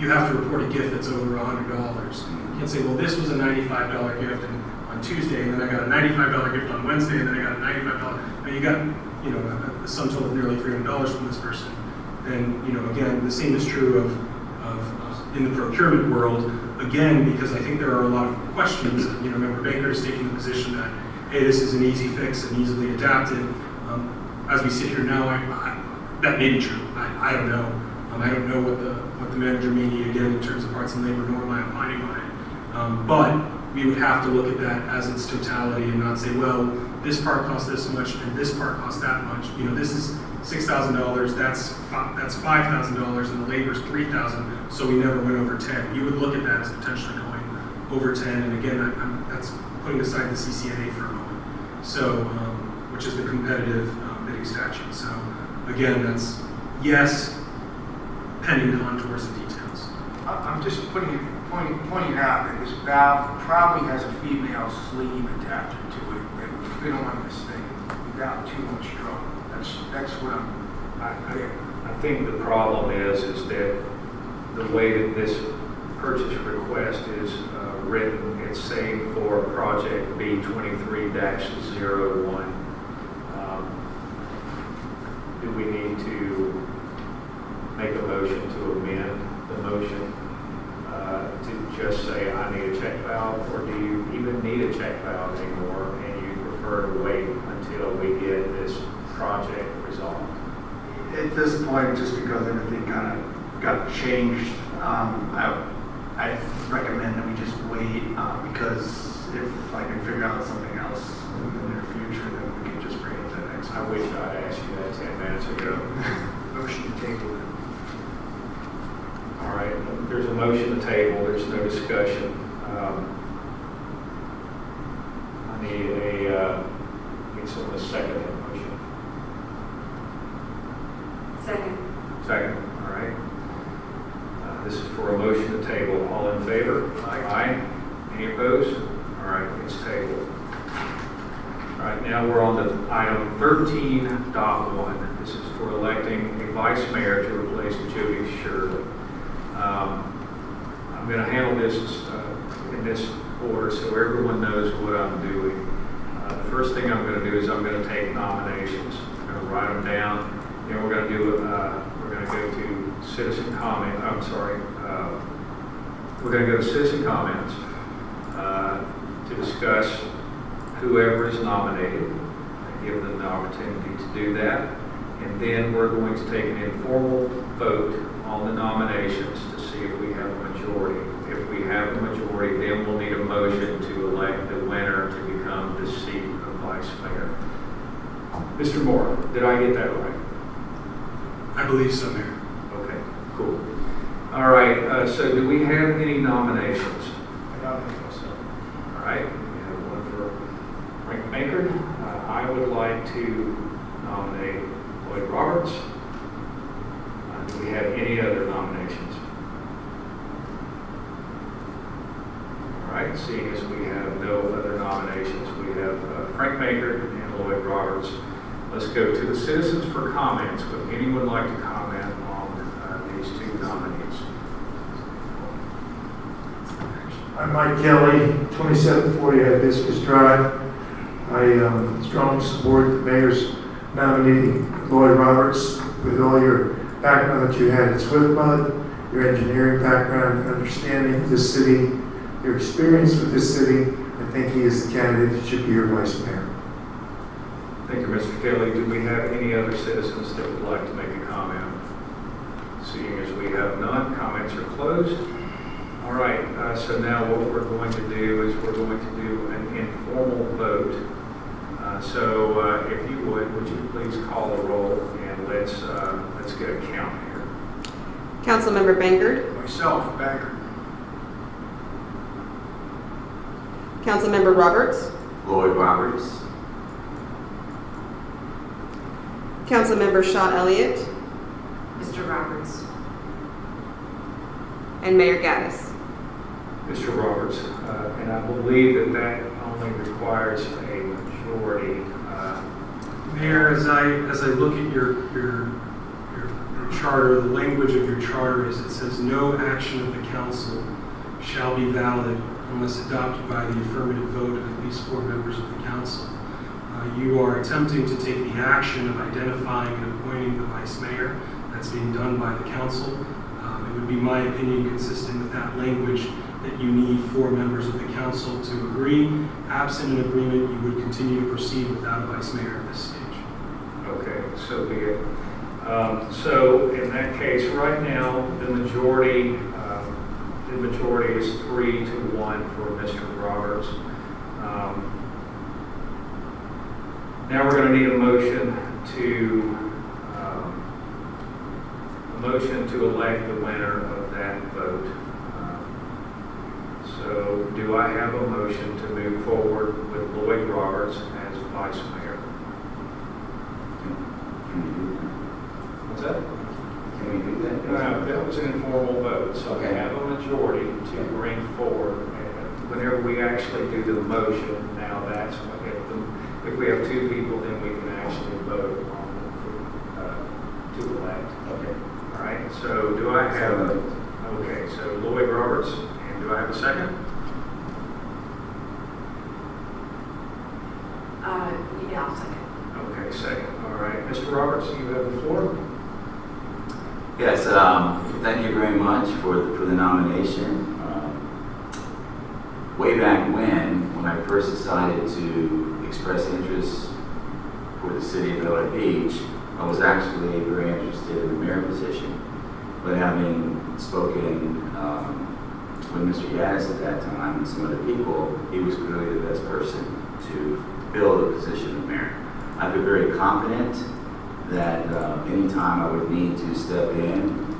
you have to report a gift that's over $100. You can't say, well, this was a $95 gift on Tuesday, and then I got a $95 gift on Wednesday, and then I got a $95. Now you got, a sum total of nearly $300 from this person. Then, again, the same is true of in the procurement world. Again, because I think there are a lot of questions. Member Baker is taking the position that, hey, this is an easy fix and easily adapted. As we sit here now, that may be true. I don't know. I don't know what the manager may need again in terms of parts and labor, nor am I opining on it. But we would have to look at that as its totality and not say, well, this part costs this much and this part costs that much. This is $6,000. That's $5,000, and the labor's $3,000. So we never went over 10. You would look at that as potentially going over 10. And again, that's putting aside the CCNA for a moment. So, which is the competitive bidding statute. So again, that's yes, pending contours and details. I'm just pointing out that this valve probably has a female sleeve adapter to it that would fit on this thing without too much trouble. That's what I think the problem is that the way that this purchase request is written, it's saying for project B23-01. Do we need to make a motion to amend the motion to just say I need a check valve, or do you even need a check valve anymore and you prefer to wait until we get this project resolved? At this point, just because everything kind of got changed, I recommend that we just wait because if I can figure out something else in the near future, then we can just bring it to the next. I wish I'd asked you that 10 minutes ago. motion to table it. All right, there's a motion to table, there's no discussion. I need someone to second that motion. Second. Second, all right. This is for a motion to table. All in favor? Aye. Any opposed? All right, it's tabled. All right, now we're on to item 13.1. This is for electing a vice mayor to replace Jody Shirley. I'm going to handle this in this order so everyone knows what I'm doing. The first thing I'm going to do is I'm going to take nominations. I'm going to write them down. Then we're going to do we're going to go to citizen comment. I'm sorry. We're going to go to citizen comments to discuss whoever is nominated and give them the opportunity to do that. And then we're going to take an informal vote on the nominations to see if we have a majority. If we have a majority, then we'll need a motion to elect the winner to become the seat of vice mayor. Mr. Moore, did I get that right? I believe so, Mayor. Okay, cool. All right, so do we have any nominations? I nominate myself. All right, we have one for Frank Baker. I would like to nominate Lloyd Roberts. Do we have any other nominations? All right, seeing as we have no other nominations, we have Frank Baker and Lloyd Roberts. Let's go to the citizens for comments. Would anyone like to comment on these two nominees? I'm Mike Kelly, 2740 Hibiscus Drive. I strongly support the mayor's nominee, Lloyd Roberts, with all your background that you had at Swift Mud your engineering background, understanding of this city, your experience with this city. I think he is the candidate that should be your vice mayor. Thank you, Mr. Kelly. Do we have any other citizens that would like to make a comment? Seeing as we have none, comments are closed. All right, so now what we're going to do is we're going to do an informal vote. So if you would you please call the roll and let's get a count here. Councilmember Bankert. Myself, Banker. Councilmember Roberts. Lloyd Roberts. Councilmember Shaw Elliott. Mr. Roberts. And Mayor Gaddis. Mr. Roberts, and I believe that only requires a majority. Mayor, as I look at your charter, the language of your charter is it says no action of the council shall be valid unless adopted by the affirmative vote of at least 4 members of the council. You are attempting to take the action of identifying and appointing the vice mayor. That's being done by the council. It would be my opinion, consistent with that language, that you need 4 members of the council to agree. Absent an agreement, you would continue to proceed without a vice mayor at this stage. Okay, so be it. So in that case, right now, the majority is 3-1 for Mr. Roberts. Now we're going to need a motion to elect the winner of that vote. So do I have a motion to move forward with Lloyd Roberts as vice mayor? Can we do that? What's that? Can we do that? No, that was an informal vote, so we Okay. have a majority to bring forward. And whenever we actually do the motion, now that's what, if we have 2 people, then we can actually vote on to elect. Okay. All right, so do I have, okay, so Lloyd Roberts, and do I have a second? Yeah, I'll second. Okay, second. All right, Mr. Roberts, you have the floor. Yes, thank you very much for the nomination. Way back when I first decided to express interest for the city of Bel Air Beach, I was actually very interested in the mayor position. But having spoken with Mr. Gaddis at that time and some other people, he was clearly the best person to fill the position of mayor. I feel very confident that anytime I would need to step in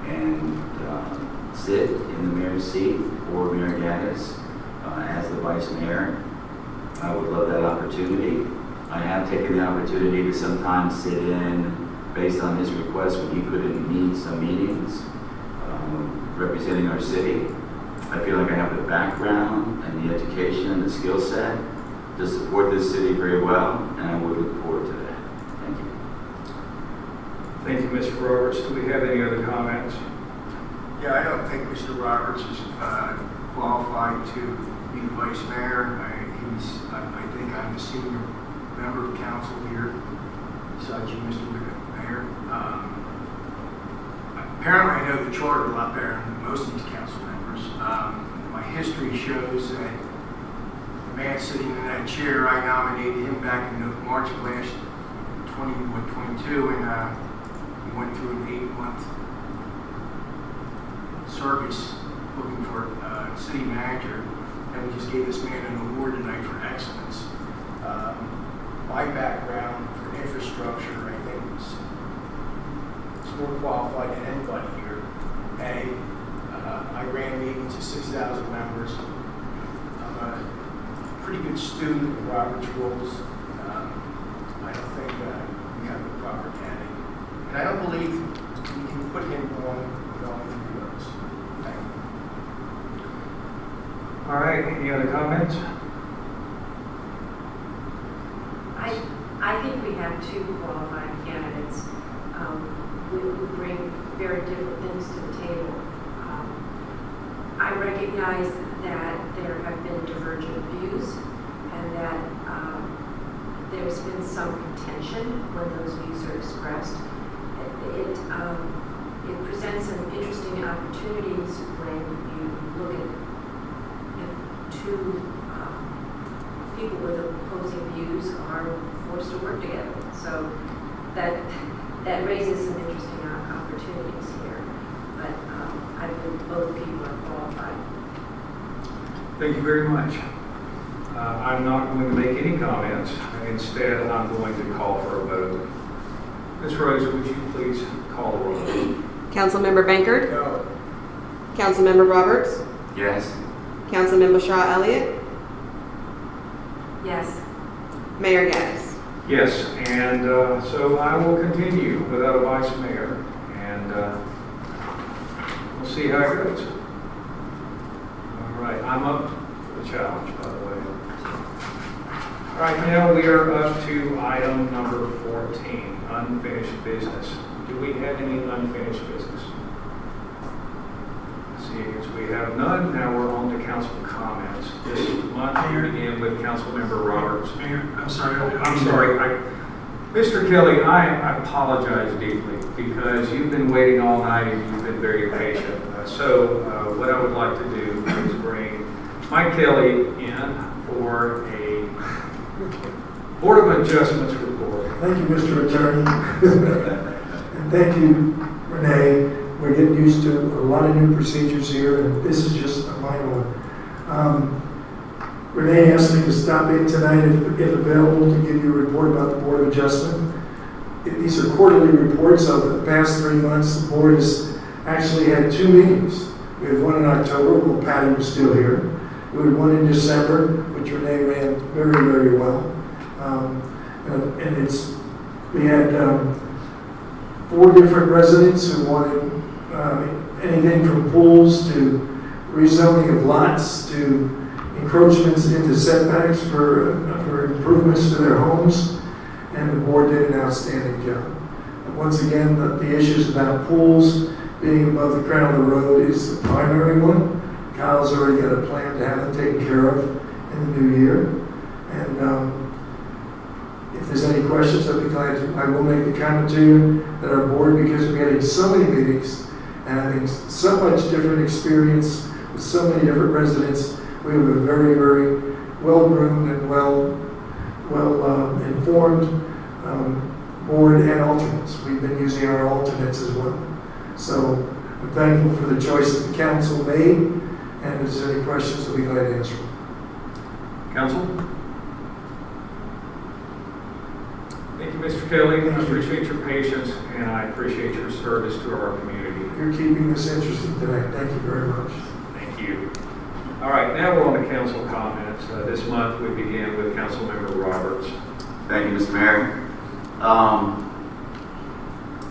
and sit in the mayor's seat for Mayor Gaddis as the vice mayor, I would love that opportunity. I have taken the opportunity to sometimes sit in based on his request when he couldn't meet some meetings representing our city. I feel like I have the background and the education and the skill set to support this city very well, and I would look forward to that. Thank you. Thank you, Mr. Roberts. Do we have any other comments? Yeah, I don't think Mr. Roberts is qualified to be the vice mayor. I think I'm the senior member of council here, besides you, Mr. Mayor. Apparently, I know the charter a lot better than most of these council members. My history shows that the man sitting in that chair, I nominated him back in March of last 2022, and he went through an 8-month service looking for a city manager, and we just gave this man an award tonight for excellence. My background for infrastructure, I think, is more qualified than anybody here. I ran meetings of 6,000 members. I'm a pretty good student of Robert's rules. I don't think we have the proper candidate. And I don't believe we can put him on with only 3 votes. Thank you. All right, any other comments? I think we have 2 qualified candidates. We bring very different things to the table. I recognize that there have been divergent views and that there's been some contention when those views are expressed. it presents some interesting opportunities when you look at two people with opposing views are forced to work together. So that raises some interesting opportunities here. But I believe both people are qualified. Thank you very much. I'm not going to make any comments. Instead, I'm going to call for a vote. Ms. Rose, would you please call the roll? Councilmember Bankert. No. Councilmember Roberts. Yes. Councilmember Shaw Elliott. Yes. Mayor Gaddis. Yes, and so I will continue without a vice mayor, and we'll see how it goes. All right, I'm up for the challenge, by the way. All right, now we are up to item number 14, unfinished business. Do we have any unfinished business? Seeing as we have none, now we're on to council comments. This month we begin with Councilmember Roberts. Mayor, I'm sorry. I'm sorry. Mr. Kelly, I apologize deeply because you've been waiting all night and you've been very patient. So what I would like to do is bring Mike Kelly in for a Board of Adjustments report. Thank you, Mr. Attorney. And thank you, Renee. We're getting used to a lot of new procedures here, and this is just a minor one. Renee asked me to stop in tonight, if available, to give you a report about the Board of Adjustment. These are quarterly reports of the past 3 months. The board has actually had 2 meetings. We had one in October, well, Patty was still here. We had one in December, which Renee ran very, very well. We had 4 different residents who wanted anything from pools to rezoning of lots to encroachments into setbacks for improvements to their homes, and the board did an outstanding job. Once again, the issues about pools being above the crown of the road is the primary one. Kyle's already got a plan to have it taken care of in the new year. And if there's any questions, I'll be glad to. I will make the comment to you that our board, because we're getting so many meetings and having so much different experience with so many different residents, we have a very, very well-groomed and well-informed board and alternates. We've been using our alternates as well. So I'm thankful for the choice that the council made, and if there's any questions, I'll be glad to answer them. Council? Thank you, Mr. Kelly. I appreciate your patience, and I appreciate your service to our community. You're keeping us interested tonight. Thank you very much. Thank you. All right, now we're on to council comments. This month we begin with Councilmember Roberts. Thank you, Mr. Mayor.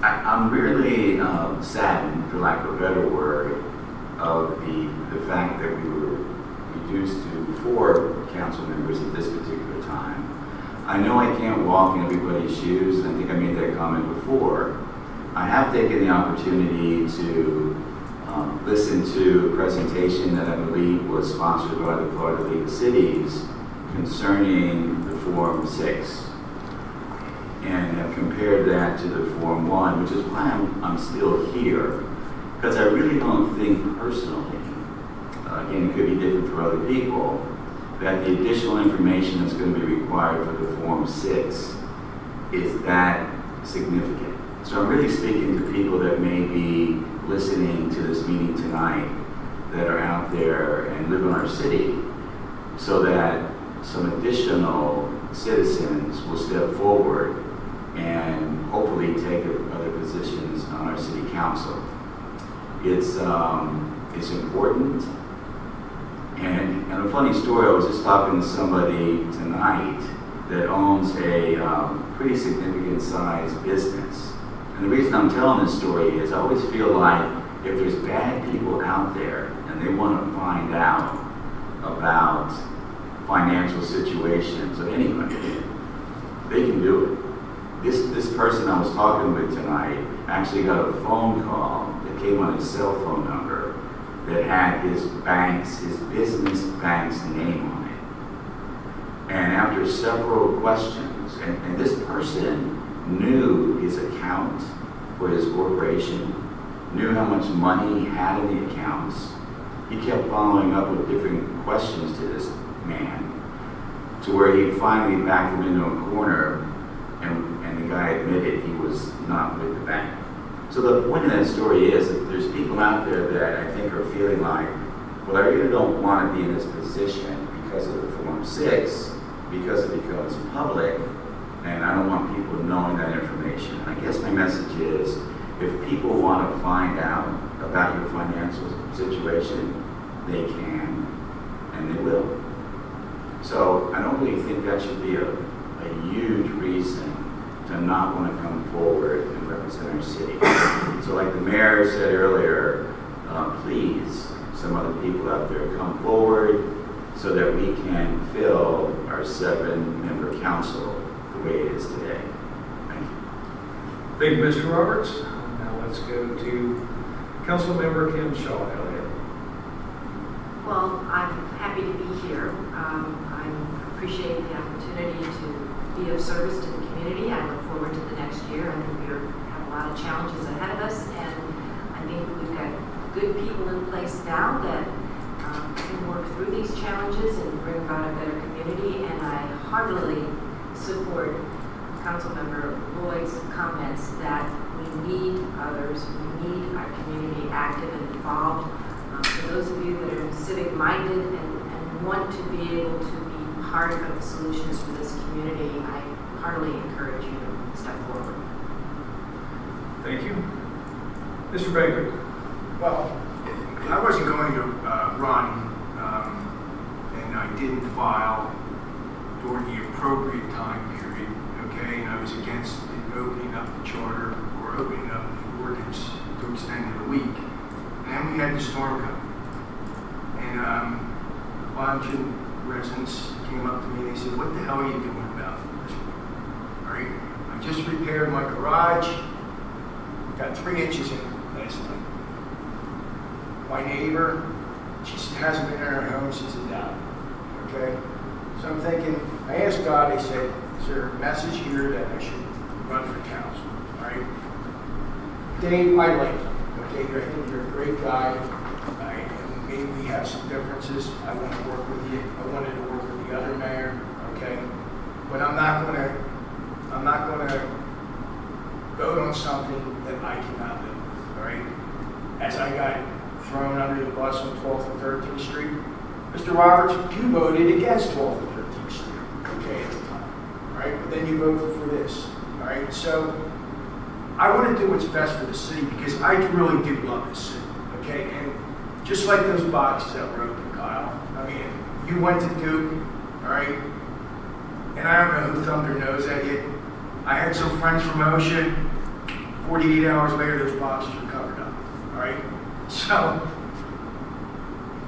I'm really saddened, for lack of a better word, of the fact that we were reduced to 4 council members at this particular time. I know I can't walk in everybody's shoes, and I think I made that comment before. I have taken the opportunity to listen to a presentation that I believe was sponsored by the Florida League of Cities concerning the Form 6, and have compared that to the Form 1, which is why I'm still here, because I really don't think personally, again, it could be different for other people, that the additional information that's going to be required for the Form 6 is that significant. So I'm really speaking to people that may be listening to this meeting tonight that are out there and live in our city, so that some additional citizens will step forward and hopefully take other positions on our city council. It's important. And a funny story, I was just talking to somebody tonight that owns a pretty significant sized business. And the reason I'm telling this story is I always feel like if there's bad people out there and they want to find out about financial situations of anybody, they can do it. This person I was talking with tonight actually got a phone call that came on his cell phone number that had his business bank's name on it. And after several questions, and this person knew his account for his corporation, knew how much money he had in the accounts. He kept following up with different questions to this man, to where he finally backed him into a corner, and the guy admitted he was not with the bank. So the point of that story is that there's people out there that I think are feeling like, well, I really don't want to be in this position because of the Form 6, because it becomes public, and I don't want people knowing that information. I guess my message is, if people want to find out about your financial situation, they can, and they will. So I don't really think that should be a huge reason to not want to come forward and represent our city. So like the mayor said earlier, please, some other people out there, come forward so that we can fill our 7-member council the way it is today. Thank you. Thank you, Mr. Roberts. Now let's go to Councilmember Kim Shaw Elliott. Well, I'm happy to be here. I appreciate the opportunity to be of service to the community. I look forward to the next year. I think we have a lot of challenges ahead of us, and I think we've got good people in place now that can work through these challenges and bring about a better community. And I heartily support Councilmember Lloyd's comments that we need others, we need our community active and involved. For those of you that are civic-minded and want to be able to be part of the solutions for this community, I heartily encourage you to step forward. Thank you. Mr. Baker. Well, I wasn't going to run, and I didn't file during the appropriate time period, okay? And I was against opening up the charter or opening up the ordinance to extend it a week. And then we had the storm come. And a bunch of residents came up to me and they said, what the hell are you doing about this? All right? I just repaired my garage, got 3 inches in last night. My neighbor, she hasn't been in her home since the died. Okay? So I'm thinking, I asked God, I said, is there a message here that I should run for council? All right? Dave, I like you. Okay, I think you're a great guy. Maybe we have some differences. I want to work with you. I wanted to work with the other mayor. Okay? But I'm not going to vote on something that I cannot live with. All right? As I got thrown under the bus on 12th and 13th Street. Mr. Roberts, you voted against 12th and 13th Street, okay, at the time, right? But then you voted for this, all right? So I want to do what's best for the city because I really do love this city, okay? And just like those boxes that were open, Kyle, I mean, you went to Duke, all right? And I don't know who thumbed their nose at you. I had some friends from Ocean. 48 hours later, those boxes were covered up, all right? So,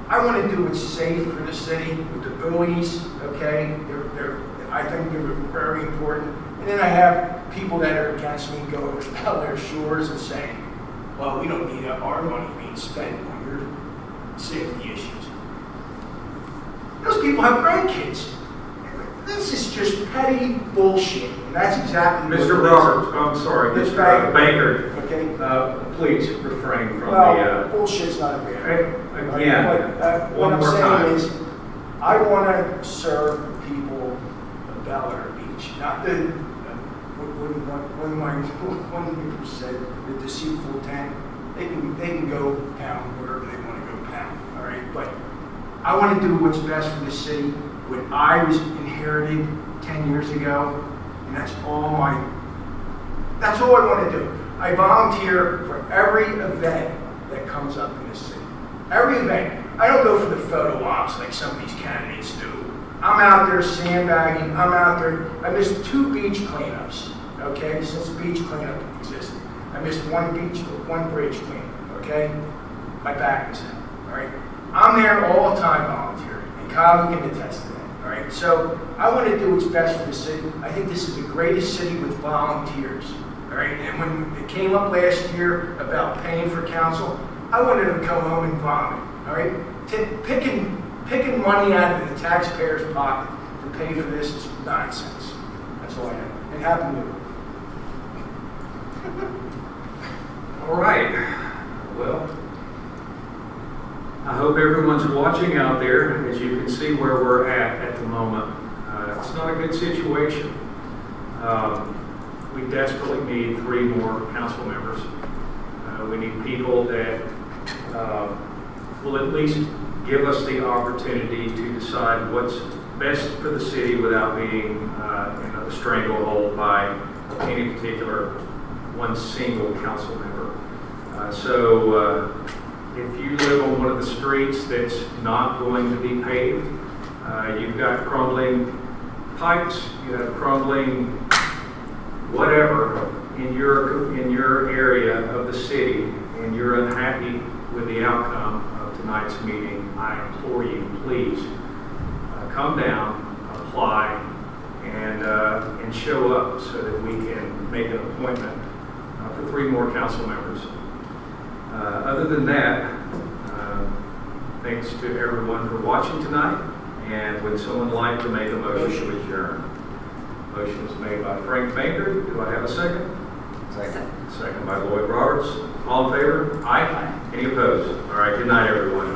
I want to do what's safe for the city with the buoys, okay? I think they're very important. And then I have people that are against me going to Bel-Air Shores and saying, well, we don't need our money being spent on your safety issues. Those people have grandkids. This is just petty bullshit. And that's exactly Mr. Roberts, I'm sorry, Ms. Mr. Baker. Okay. Please refrain from well, bullshit's not a bad again, what one I'm more saying time. is, I want to serve the people of Bel-Air Beach, not the, one of you said, the deceitful 10. They can go pound wherever they want to go pound, all right? But I want to do what's best for the city, what I was inherited 10 years ago, and that's all I want to do. I volunteer for every event that comes up in this city. Every event. I don't go for the photo ops like some of these candidates do. I'm out there sandbagging. I'm out there. I missed 2 beach cleanups, okay, since beach cleanup existed. I missed one bridge cleanup, okay? My back was out, all right? I'm there all the time volunteering, and Kyle can attest to that, all right? So I want to do what's best for the city. I think this is the greatest city with volunteers. All right, and when it came up last year about paying for council, I wanted to come home and vomit. All right, picking money out of the taxpayer's pocket to pay for this is nonsense. That's all I have. And happy New Year. All right. Well, I hope everyone's watching out there. As you can see where we're at the moment. It's not a good situation. We desperately need 3 more council members. We need people that will at least give us the opportunity to decide what's best for the city without being stranglehold by any particular one single council member. If you live on one of the streets that's not going to be paved, you've got crumbling pipes, you have crumbling whatever in your area of the city, and you're unhappy with the outcome of tonight's meeting, I implore you, please come down, apply, and show up so that we can make an appointment for 3 more council members. Other than that, thanks to everyone for watching tonight. And would someone like to make a motion to adjourn? Motion is made by Frank Baker. Do I have a second? Second. Second by Lloyd Roberts. All in favor? Aye. Any opposed? All right, good night, everyone.